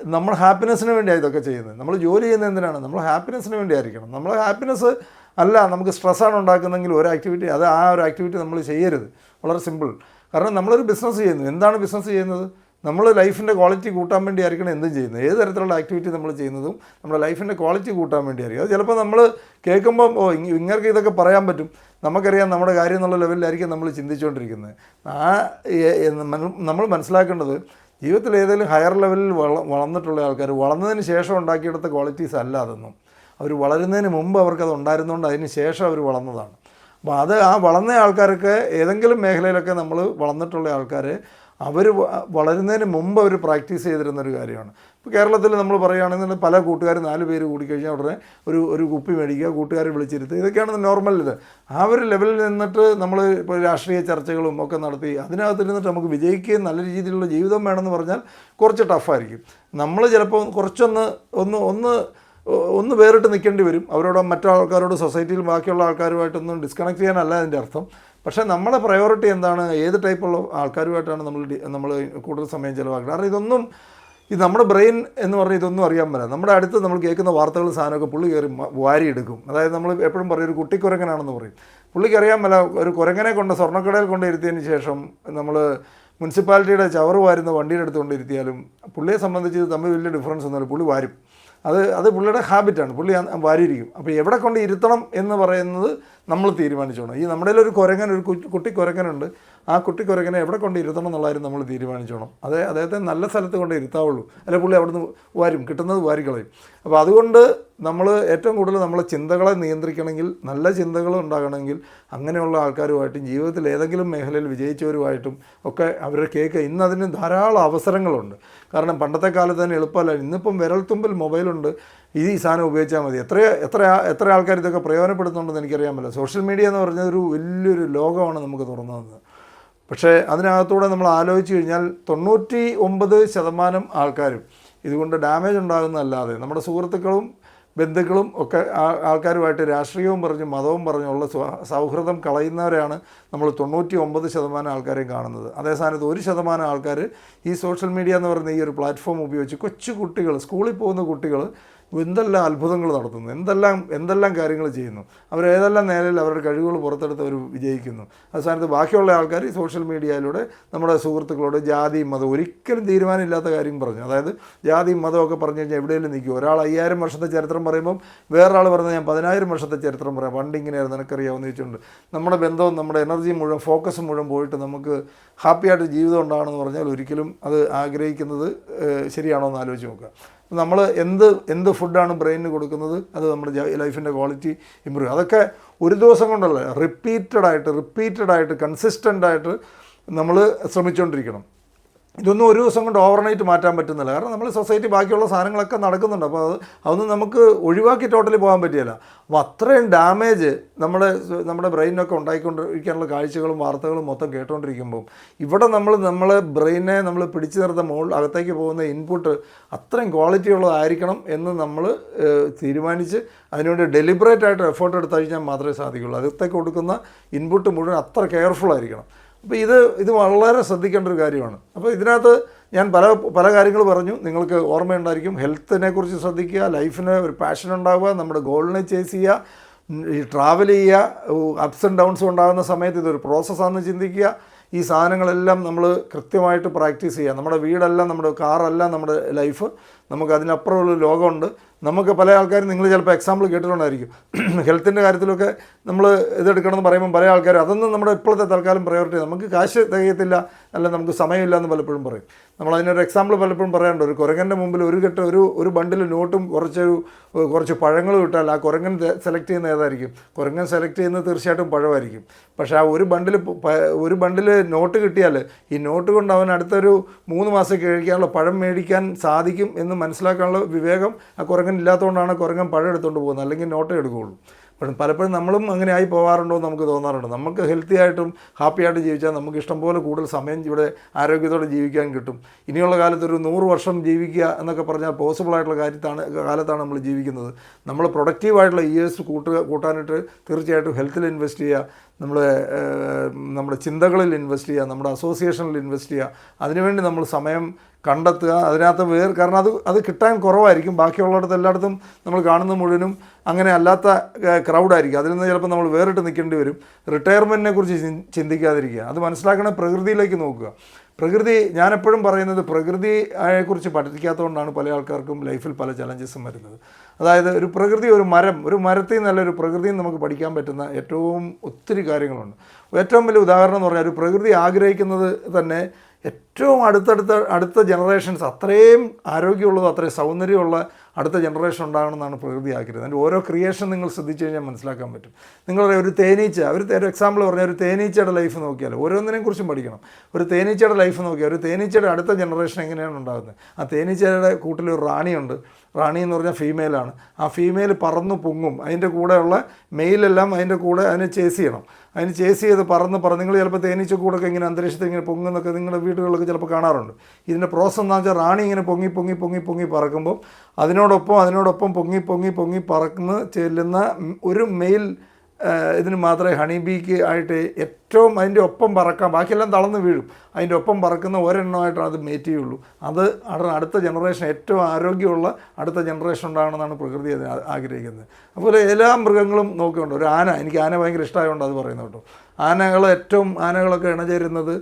നമ്മൾ ഹാപ്പിനെസ്സിന് വേണ്ടിയാണ് ഇതൊക്കെ ചെയ്യുന്നത്. നമ്മൾ ജോലി ചെയ്യുന്നത് എന്തിനാണ്? നമ്മൾ ഹാപ്പിനെസ്സിന് വേണ്ടി ആയിരിക്കണം. നമ്മൾ ഹാപ്പിനെസ് അല്ല നമുക്ക് സ്ട്രെസ്സാണ് ഉണ്ടാക്കുന്നതെങ്കിൽ ഒരു ആക്ടിവിറ്റി നമ്മൾ ചെയ്യരുത്. വളരെ സിമ്പിൾ. കാരണം നമ്മളൊരു ബിസിനസ് ചെയ്യുന്നു. എന്താണ് ബിസിനസ് ചെയ്യുന്നത്? നമ്മൾ ലൈഫിൻ്റെ ക്വാളിറ്റി കൂട്ടാൻ വേണ്ടി ആയിരിക്കണം എന്തും ചെയ്യുന്നത്. ഏത് തരത്തിലുള്ള ആക്ടിവിറ്റി നമ്മൾ ചെയ്യുന്നതും നമ്മുടെ ലൈഫിൻ്റെ ക്വാളിറ്റി കൂട്ടാൻ വേണ്ടിയായിരിക്കും. അത് ചിലപ്പോൾ നമ്മൾ കേൾക്കുമ്പം ഇങ്ങനെ ഇതൊക്കെ പറയാൻ പറ്റും, നമുക്കറിയാം നമ്മുടെ കാര്യം എന്നുള്ള ലെവലിലായിരിക്കും നമ്മൾ ചിന്തിച്ചുകൊണ്ടിരിക്കുന്നത്. നമ്മൾ മനസ്സിലാക്കേണ്ടത്, ജീവിതത്തിൽ ഏതെങ്കിലും ഹയർ ലെവലിൽ വളർന്നിട്ടുള്ള ആൾക്കാർ വളർന്നതിന് ശേഷം ഉണ്ടാക്കിയെടുത്ത ക്വാളിറ്റീസ് അല്ല അതൊന്നും. അവർ വളരുന്നതിന് മുമ്പ് അവർക്കത് ഉണ്ടായിരുന്നുകൊണ്ട് അതിന് ശേഷം അവർ വളർന്നതാണ്. അപ്പോൾ ആ വളർന്ന ആൾക്കാർക്ക് ഏതെങ്കിലും മേഖലയിലൊക്കെ നമ്മൾ വളർന്നിട്ടുള്ള ആൾക്കാർ അവർ വളരുന്നതിന് മുമ്പ് അവർ പ്രാക്ടീസ് ചെയ്തിരുന്നൊരു കാര്യമാണ്. ഇപ്പോൾ കേരളത്തിൽ നമ്മൾ പറയുകയാണെങ്കിൽ പല കൂട്ടുകാർ 4 പേര് കൂടിക്കഴിഞ്ഞാൽ ഉടനെ ഒരു കുപ്പി മേടിക്കുക, കൂട്ടുകാരെ വിളിച്ചിരുത്തുക, ഇതൊക്കെയാണ് നോർമൽ. ആ ഒരു ലെവലിൽ നിന്നിട്ട് നമ്മൾ ഇപ്പോൾ രാഷ്ട്രീയ ചർച്ചകളും ഒക്കെ നടത്തി അതിനകത്തിരുന്നിട്ട് നമുക്ക് വിജയിക്കുകയും നല്ല രീതിയിലുള്ള ജീവിതം വേണമെന്ന് പറഞ്ഞാൽ കുറച്ച് ടഫായിരിക്കും. നമ്മൾ ചിലപ്പോൾ ഒന്ന് വേറിട്ട് നിൽക്കേണ്ടി വരും. അവരോട് മറ്റാൾക്കാരോട് സൊസൈറ്റിയിൽ ബാക്കിയുള്ള ആൾക്കാരുമായിട്ടൊന്നും ഡിസ്കണക്ട് ചെയ്യാനല്ല അതിൻ്റെ അർത്ഥം. പക്ഷേ നമ്മളെ പ്രയോറിറ്റി എന്താണ്, ഏത് ടൈപ്പുള്ള ആൾക്കാരുമായിട്ടാണ് നമ്മൾ കൂടുതൽ സമയം ചിലവാക്കുന്നത്. കാരണം ഇതൊന്നും നമ്മുടെ ബ്രെയിൻ എന്ന് പറഞ്ഞാൽ ഇതൊന്നും അറിയാൻ പറ്റില്ല. നമ്മുടെ അടുത്ത് നമ്മൾ കേൾക്കുന്ന വാർത്തകൾ സാധനമൊക്കെ പുള്ളി കയറി വാരിയെടുക്കും. അതായത് നമ്മൾ എപ്പോഴും പറയും ഒരു കുട്ടിക്കുരങ്ങനാണെന്ന് പറയും. പുള്ളിക്ക് അറിയാൻ പറ്റില്ല, ഒരു കുരങ്ങനെ കൊണ്ട് സ്വർണ്ണക്കടയിൽ കൊണ്ട് ഇരുത്തിയതിന് ശേഷം നമ്മൾ മുനിസിപ്പാലിറ്റിയുടെ ചവറ് വാരുന്ന വണ്ടിയുടെ അടുത്ത് ഇരുത്തിയാലും പുള്ളിയെ സംബന്ധിച്ച് ഇത് തമ്മിൽ വലിയ ഡിഫറൻസ് ഒന്നുമില്ല. പുള്ളി വാരും. അത് പുള്ളിയുടെ ഹാബിറ്റാണ്, പുള്ളി വാരിയിരിക്കും. അപ്പോൾ എവിടെ കൊണ്ട് ഇരുത്തണം എന്ന് പറയുന്നത് നമ്മൾ തീരുമാനിച്ചോണം. ഈ നമ്മുടെ ഒരു കുരങ്ങൻ, ഒരു കുട്ടി കുരങ്ങനുണ്ട്, ആ കുട്ടി കുരങ്ങനെ എവിടെ കൊണ്ട് ഇരുത്തണം എന്നുള്ളതായിരുന്നു നമ്മൾ തീരുമാനിച്ചോണം. അദ്ദേഹത്തെ നല്ല സ്ഥലത്ത് കൊണ്ട് ഇരുത്താവുള്ളൂ, അല്ലെ പുള്ളി അവിടുന്ന് വാരും, കിട്ടുന്നത് വാരിക്കളയും. അപ്പോൾ അതുകൊണ്ട് നമ്മൾ ഏറ്റവും കൂടുതൽ നമ്മളെ ചിന്തകളെ നിയന്ത്രിക്കണമെങ്കിൽ, നല്ല ചിന്തകൾ ഉണ്ടാകണമെങ്കിൽ അങ്ങനെയുള്ള ആൾക്കാരുമായിട്ടും ജീവിതത്തിൽ ഏതെങ്കിലും മേഖലയിൽ വിജയിച്ചവരുമായിട്ടും ഒക്കെ അവരുടെ കേൾക്കുക. ഇന്ന് അതിന് ധാരാളം അവസരങ്ങളുണ്ട്. കാരണം പണ്ടത്തെ കാലത്ത് തന്നെ എളുപ്പമല്ല. ഇന്നിപ്പം വിരൽത്തുമ്പിൽ മൊബൈലുണ്ട്, ഈ സാധനം ഉപയോഗിച്ചാൽ മതി. എത്ര ആൾക്കാർ ഇതൊക്കെ പ്രയോജനപ്പെടുത്തുന്നുണ്ടെന്ന് എനിക്കറിയാൻ പറ്റില്ല. സോഷ്യൽ മീഡിയ എന്ന് പറഞ്ഞാൽ ഒരു വലിയൊരു ലോകമാണ് നമുക്ക് തുറന്നു തന്നത്. പക്ഷേ അതിനകത്തൂടെ നമ്മൾ ആലോചിച്ച് കഴിഞ്ഞാൽ 99% ആൾക്കാരും ഇതുകൊണ്ട് ഡാമേജ് ഉണ്ടാകുന്നതല്ലാതെ നമ്മുടെ സുഹൃത്തുക്കളും ബന്ധുക്കളും ഒക്കെ ആൾക്കാരുമായിട്ട് രാഷ്ട്രീയവും പറഞ്ഞ് മതവും പറഞ്ഞുള്ള സൗഹൃദം കളയുന്നവരെയാണ് നമ്മൾ 99% ആൾക്കാരെയും കാണുന്നത്. അതേ സ്ഥാനത്ത് 1% ആൾക്കാർ ഈ സോഷ്യൽ മീഡിയ എന്ന് പറയുന്ന ഈ ഒരു പ്ലാറ്റ്ഫോം ഉപയോഗിച്ച് കൊച്ചു കുട്ടികൾ, സ്കൂളിൽ പോകുന്ന കുട്ടികൾ എന്തെല്ലാം അത്ഭുതങ്ങൾ നടത്തുന്നു, എന്തെല്ലാം കാര്യങ്ങൾ ചെയ്യുന്നു, അവരേതെല്ലാം നേരയിൽ അവരുടെ കഴിവുകൾ പുറത്തെടുത്ത് അവർ വിജയിക്കുന്നു. അത് സ്ഥാനത്ത് ബാക്കിയുള്ള ആൾക്കാർ ഈ സോഷ്യൽ മീഡിയയിലൂടെ നമ്മുടെ സുഹൃത്തുക്കളോട് ജാതിയും മതം ഒരിക്കലും തീരുമാനമില്ലാത്ത കാര്യം പറഞ്ഞു. അതായത് ജാതിയും മതമൊക്കെ പറഞ്ഞു കഴിഞ്ഞാൽ എവിടെയെങ്കിലും നിൽക്കും. ഒരാൾ 5000 വർഷത്തെ ചരിത്രം പറയുമ്പം വേറൊരാൾ പറഞ്ഞാൽ ഞാൻ 10000 വർഷത്തെ ചരിത്രം പറയാം, പണ്ടിങ്ങനെയായിരുന്നു നിനക്കറിയാമെന്ന് ചോദിച്ചുകൊണ്ട് നമ്മുടെ ബന്ധവും നമ്മുടെ എനർജി മുഴുവൻ, ഫോക്കസ് മുഴുവൻ പോയിട്ട് നമുക്ക് ഹാപ്പിയായിട്ട് ജീവിതം ഉണ്ടാകണമെന്ന് പറഞ്ഞാൽ ഒരിക്കലും അത് ആഗ്രഹിക്കുന്നത് ശരിയാണോ എന്ന് ആലോചിച്ച് നോക്കുക. നമ്മൾ എന്ത് ഫുഡാണ് ബ്രെയിനിന് കൊടുക്കുന്നത്, അത് നമ്മുടെ ലൈഫിൻ്റെ ക്വാളിറ്റി ഇമ്പ്രൂവ് ചെയ്യും. അതൊക്കെ ഒരു ദിവസം കൊണ്ടല്ല, റിപ്പീറ്റഡായിട്ട് കൺസിസ്റ്റൻ്റായിട്ട് നമ്മൾ ശ്രമിച്ചുകൊണ്ടിരിക്കണം. ഇതൊന്നും ഒരു ദിവസം കൊണ്ട് ഓവർനൈറ്റ് മാറ്റാൻ പറ്റുന്നില്ല. കാരണം നമ്മൾ സൊസൈറ്റി ബാക്കിയുള്ള സാധനങ്ങളൊക്കെ നടക്കുന്നുണ്ട്. അപ്പോൾ അതൊന്നും നമുക്ക് ഒഴിവാക്കി ടോട്ടലി പോകാൻ പറ്റില്ല. അപ്പോൾ അത്രയും ഡാമേജ് നമ്മുടെ ബ്രെയിനൊക്കെ ഉണ്ടായിക്കൊണ്ടിരിക്കാനുള്ള കാഴ്ചകളും വാർത്തകളും മൊത്തം കേട്ടുകൊണ്ടിരിക്കുമ്പോൾ ഇവിടെ നമ്മളെ ബ്രെയിനെ നമ്മൾ പിടിച്ചു നിർത്തുന്ന അകത്തേക്ക് പോകുന്ന ഇൻപുട്ട് അത്രയും ക്വാളിറ്റി ഉള്ളതായിരിക്കണം എന്ന് നമ്മൾ തീരുമാനിച്ച് അതിനുവേണ്ടി ഡെലിബറേറ്റ് ആയിട്ട് എഫേർട്ട് എടുത്തു കഴിഞ്ഞാൽ മാത്രമേ സാധിക്കുള്ളൂ. അകത്തേക്ക് കൊടുക്കുന്ന ഇൻപുട്ട് മുഴുവൻ അത്ര കെയർഫുൾ ആയിരിക്കണം. അപ്പോൾ ഇത് വളരെ ശ്രദ്ധിക്കേണ്ട ഒരു കാര്യമാണ്. അപ്പോൾ ഇതിനകത്ത് ഞാൻ പല കാര്യങ്ങൾ പറഞ്ഞു, നിങ്ങൾക്ക് ഓർമ്മയുണ്ടായിരിക്കും. ഹെൽത്തിനെ കുറിച്ച് ശ്രദ്ധിക്കുക, ലൈഫിന് ഒരു പാഷൻ ഉണ്ടാവുക, നമ്മുടെ ഗോളിനെ ചേസ് ചെയ്യുക, ഈ ട്രാവൽ ചെയ്യുക, അപ്സ് ആൻഡ് ഡൗൺസും ഉണ്ടാകുന്ന സമയത്ത് ഇതൊരു പ്രോസസ്സാണെന്ന് ചിന്തിക്കുക. ഈ സാധനങ്ങളെല്ലാം നമ്മൾ കൃത്യമായിട്ട് പ്രാക്ടീസ് ചെയ്യുക. നമ്മുടെ വീടല്ല, നമ്മുടെ കാറല്ല നമ്മുടെ ലൈഫ്, നമുക്ക് അതിനപ്പുറമുള്ള ലോകമുണ്ട്. നമുക്ക് പല ആൾക്കാരും, നിങ്ങൾ ചിലപ്പോൾ എക്സാമ്പിൾ കേട്ടിട്ടുണ്ടായിരിക്കും, ഹെൽത്തിൻ്റെ കാര്യത്തിലൊക്കെ നമ്മൾ ഇതെടുക്കണമെന്ന് പറയുമ്പോൾ പല ആൾക്കാരും അതൊന്നും നമ്മുടെ ഇപ്പോഴത്തെ തൽക്കാലം പ്രയോറിറ്റി, നമുക്ക് കാശ് തികയത്തില്ല, അല്ല നമുക്ക് സമയമില്ല എന്ന് പലപ്പോഴും പറയും. നമ്മളതിനൊരു എക്സാമ്പിൾ പലപ്പോഴും പറയാറുണ്ട്. ഒരു കുരങ്ങൻ്റെ മുമ്പിൽ ഒരു ബണ്ടിൽ നോട്ടും കുറച്ച് പഴങ്ങളും ഇട്ടാൽ ആ കുരങ്ങൻ സെലക്ട് ചെയ്യുന്ന ഏതായിരിക്കും? കുരങ്ങൻ സെലക്ട് ചെയ്യുന്നത് തീർച്ചയായിട്ടും പഴമായിരിക്കും. പക്ഷേ ആ ഒരു ബണ്ടിൽ നോട്ട് കിട്ടിയാൽ ഈ നോട്ട് കൊണ്ട് അവൻ അടുത്തൊരു 3 മാസം കഴിക്കാനുള്ള പഴം മേടിക്കാൻ സാധിക്കും എന്ന് മനസ്സിലാക്കാനുള്ള വിവേകം ആ കുരങ്ങൻ ഇല്ലാത്തതുകൊണ്ടാണ് കുരങ്ങൻ പഴം എടുത്തുകൊണ്ട് പോകുന്നത്, അല്ലെങ്കിൽ നോട്ടേ എടുക്കുകയുള്ളൂ. പക്ഷേ പലപ്പോഴും നമ്മളും അങ്ങനെ ആയി പോകാറുണ്ടോ എന്ന് നമുക്ക് തോന്നാറുണ്ട്. നമുക്ക് ഹെൽത്തി ആയിട്ടും ഹാപ്പി ആയിട്ട് ജീവിച്ചാൽ നമുക്ക് ഇഷ്ടംപോലെ കൂടുതൽ സമയം ഇവിടെ ആരോഗ്യത്തോടെ ജീവിക്കാൻ കിട്ടും. ഇനിയുള്ള കാലത്ത് ഒരു 100 വർഷം ജീവിക്കുക എന്നൊക്കെ പറഞ്ഞാൽ പോസിബിൾ ആയിട്ടുള്ള കാലത്താണ് നമ്മൾ ജീവിക്കുന്നത്. നമ്മൾ പ്രൊഡക്റ്റീവായിട്ടുള്ള ഇയേഴ്സ് കൂട്ടാനായിട്ട് തീർച്ചയായിട്ടും ഹെൽത്തിൽ ഇൻവെസ്റ്റ് ചെയ്യുക, നമ്മുടെ ചിന്തകളിൽ ഇൻവെസ്റ്റ് ചെയ്യുക, നമ്മുടെ അസോസിയേഷനിൽ ഇൻവെസ്റ്റ് ചെയ്യുക. അതിനുവേണ്ടി നമ്മൾ സമയം കണ്ടെത്തുക. അതിനകത്ത് കാരണം അത് കിട്ടാൻ കുറവായിരിക്കും. ബാക്കിയുള്ളിടത്ത് എല്ലായിടത്തും നമ്മൾ കാണുന്ന മുഴുവനും അങ്ങനെ അല്ലാത്ത ക്രൗഡായിരിക്കും. അതിൽ നിന്ന് ചിലപ്പോൾ നമ്മൾ വേറിട്ട് നിൽക്കേണ്ടി വരും. റിട്ടയർമെൻറ്റിനെ കുറിച്ച് ചിന്തിക്കാതിരിക്കുക. അത് മനസ്സിലാക്കണ പ്രകൃതിയിലേക്ക് നോക്കുക. ഞാനെപ്പോഴും പറയുന്നത് പ്രകൃതിയെക്കുറിച്ച് പഠിക്കാത്തതുകൊണ്ടാണ് പല ആൾക്കാർക്കും ലൈഫിൽ പല ചലഞ്ചസും വരുന്നത്. അതായത് ഒരു മരത്തിൽ നല്ലൊരു പ്രകൃതിയിൽ നമുക്ക് പഠിക്കാൻ പറ്റുന്ന ഒത്തിരി കാര്യങ്ങളുണ്ട്. ഏറ്റവും വലിയ ഉദാഹരണം എന്ന് പറഞ്ഞാൽ ഒരു പ്രകൃതി ആഗ്രഹിക്കുന്നത് തന്നെ ഏറ്റവും അടുത്ത ജനറേഷൻസ് അത്രയും ആരോഗ്യമുള്ളത്, അത്രയും സൗന്ദര്യമുള്ള അടുത്ത ജനറേഷൻ ഉണ്ടാകണമെന്നാണ് പ്രകൃതി ആഗ്രഹിക്കുന്നത്. അതിൻ്റെ ഓരോ ക്രിയേഷൻ നിങ്ങൾ ശ്രദ്ധിച്ചു കഴിഞ്ഞാൽ മനസ്സിലാക്കാൻ പറ്റും. നിങ്ങളുടെ ഒരു എക്സാമ്പിൾ പറഞ്ഞാൽ ഒരു തേനീച്ചയുടെ ലൈഫ് നോക്കിയാൽ ഓരോന്നിനെയും കുറിച്ചും പഠിക്കണം. ഒരു തേനീച്ചയുടെ ലൈഫ് നോക്കിയാൽ ഒരു തേനീച്ചയുടെ അടുത്ത ജനറേഷൻ എങ്ങനെയാണ് ഉണ്ടാകുന്നത്. ആ തേനീച്ചയുടെ കൂട്ടിലൊരു റാണിയുണ്ട്. റാണി എന്ന് പറഞ്ഞാൽ ഫീമെയിലാണ്. ആ ഫീമെയിൽ പറന്ന് പൊങ്ങും. അതിൻ്റെ കൂടെയുള്ള മെയിലെല്ലാം അതിൻ്റെ കൂടെ അതിനെ ചേസ് ചെയ്യണം. അതിന് ചേസ് ചെയ്ത് പറന്ന് നിങ്ങൾ ചിലപ്പോൾ തേനീച്ച കൂടൊക്കെ ഇങ്ങനെ അന്തരീക്ഷത്തിൽ ഇങ്ങനെ പൊങ്ങുന്നൊക്കെ നിങ്ങളുടെ വീടുകളിലൊക്കെ ചിലപ്പോൾ കാണാറുണ്ട്. ഇതിൻ്റെ പ്രോസസ്സ് എന്താണെന്ന് വെച്ചാൽ റാണി ഇങ്ങനെ പൊങ്ങി പറക്കുമ്പോൾ അതിനോടൊപ്പം പൊങ്ങി പറന്ന് ചെല്ലുന്ന ഒരു മെയിൽ ഇതിന് മാത്രമേ ഹണി ബീക്ക് ആയിട്ട് ഏറ്റവും അതിൻ്റെ ഒപ്പം പറക്കാം, ബാക്കിയെല്ലാം തളർന്ന് വീഴും, അതിൻ്റെ ഒപ്പം പറക്കുന്ന ഒരെണ്ണമായിട്ടാണ് അത് മേറ്റ് ചെയ്യുള്ളൂ. അത് അടുത്ത ജനറേഷൻ ഏറ്റവും ആരോഗ്യമുള്ള അടുത്ത ജനറേഷൻ ഉണ്ടാകണമെന്നാണ് പ്രകൃതി അത് ആഗ്രഹിക്കുന്നത്. അതുപോലെ എല്ലാ മൃഗങ്ങളും നോക്കിയുണ്ട്. ഒരു ആന, എനിക്ക് ആന ഭയങ്കര ഇഷ്ടമായതുകൊണ്ട് അത് പറയുന്നത് കേട്ടോ. ആനകളൊക്കെ ഇണചേരുന്നത്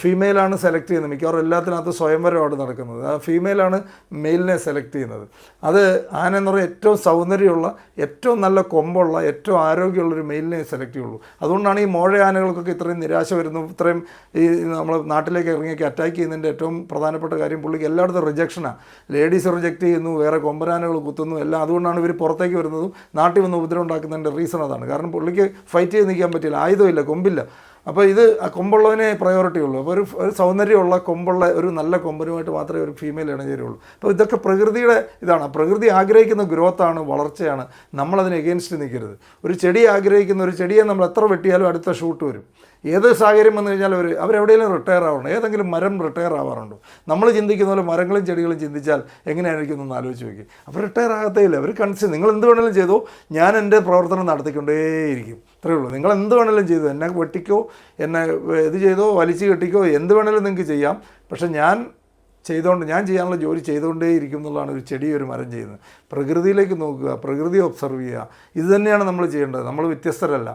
ഫീമെയിലാണ് സെലക്ട് ചെയ്യുന്നത്. മിക്കവാറും എല്ലാത്തിനകത്ത് സ്വയംവരമാണ് നടക്കുന്നത്. ആ ഫീമെയിലാണ് മെയിലിനെ സെലക്ട് ചെയ്യുന്നത്. അത് ആന എന്ന് പറയുന്നത് ഏറ്റവും സൗന്ദര്യമുള്ള, ഏറ്റവും നല്ല കൊമ്പുള്ള, ഏറ്റവും ആരോഗ്യമുള്ളൊരു മെയിലിനെ സെലക്ട് ചെയ്യുള്ളൂ. അതുകൊണ്ടാണ് ഈ മോഴ ആനകൾക്കൊക്കെ ഇത്രയും നിരാശ വരുന്നു, ഇത്രയും ഈ നമ്മൾ നാട്ടിലേക്ക് ഇറങ്ങിയൊക്കെ അറ്റാക്ക് ചെയ്യുന്നതിൻ്റെ ഏറ്റവും പ്രധാനപ്പെട്ട കാര്യം പുള്ളിക്ക് എല്ലായിടത്തും റിജക്ഷനാണ്. ലേഡീസ് റിജക്റ്റ് ചെയ്യുന്നു, വേറെ കൊമ്പനാനകൾ കുത്തുന്നു, എല്ലാം. അതുകൊണ്ടാണ് ഇവർ പുറത്തേക്ക് വരുന്നതും നാട്ടിൽ വന്ന് ഉപദ്രവം ഉണ്ടാക്കുന്നതിൻ്റെ റീസൺ അതാണ്. കാരണം പുള്ളിക്ക് ഫൈറ്റ് ചെയ്ത് നിൽക്കാൻ പറ്റില്ല, ആയുധമില്ല, കൊമ്പില്ല. അപ്പോൾ ഇത് കൊമ്പുള്ളതിനെ പ്രയോറിറ്റി ഉള്ളൂ. അപ്പോൾ ഒരു സൗന്ദര്യമുള്ള കൊമ്പുള്ള ഒരു നല്ല കൊമ്പനുമായിട്ട് മാത്രമേ ഒരു ഫീമെയിൽ ഇണചേരുള്ളൂ. അപ്പോൾ ഇതൊക്കെ പ്രകൃതിയുടെ ഇതാണ്. പ്രകൃതി ആഗ്രഹിക്കുന്ന ഗ്രോത്താണ്, വളർച്ചയാണ്. നമ്മളതിന് എഗെയിൻസ്റ്റ് നിൽക്കരുത്. ഒരു ചെടി ആഗ്രഹിക്കുന്ന ഒരു ചെടിയെ നമ്മൾ എത്ര വെട്ടിയാലും അടുത്ത ഷൂട്ട് വരും. ഏത് സാഹചര്യം വന്നു കഴിഞ്ഞാൽ അവരെവിടെയെങ്കിലും റിട്ടയർ ആവണം. ഏതെങ്കിലും മരം റിട്ടയർ ആവാറുണ്ടോ? നമ്മൾ ചിന്തിക്കുന്ന പോലെ മരങ്ങളും ചെടികളും ചിന്തിച്ചാൽ എങ്ങനെയായിരിക്കും എന്നൊന്ന് ആലോചിച്ച് നോക്കി. അപ്പോൾ റിട്ടയർ ആകത്തേയില്ല. അവർ നിങ്ങൾ എന്ത് വേണമെങ്കിലും ചെയ്തോ, ഞാൻ എൻ്റെ പ്രവർത്തനം നടത്തിക്കൊണ്ടേയിരിക്കും. അത്രയേ ഉള്ളൂ. നിങ്ങൾ എന്ത് വേണമെങ്കിലും ചെയ്തോ, എന്നെ വെട്ടിക്കോ, എന്നെ ഇത് ചെയ്തോ, വലിച്ചു കെട്ടിക്കോ, എന്ത് വേണമെങ്കിലും നിങ്ങൾക്ക് ചെയ്യാം. പക്ഷേ ഞാൻ ചെയ്യാനുള്ള ജോലി ചെയ്തുകൊണ്ടേയിരിക്കും എന്നുള്ളതാണ് ഒരു ചെടി, ഒരു മരം ചെയ്യുന്നത്. പ്രകൃതിയിലേക്ക് നോക്കുക, പ്രകൃതിയെ ഒബ്സർവ് ചെയ്യുക. ഇത് തന്നെയാണ് നമ്മൾ ചെയ്യേണ്ടത്. നമ്മൾ വ്യത്യസ്തരല്ല.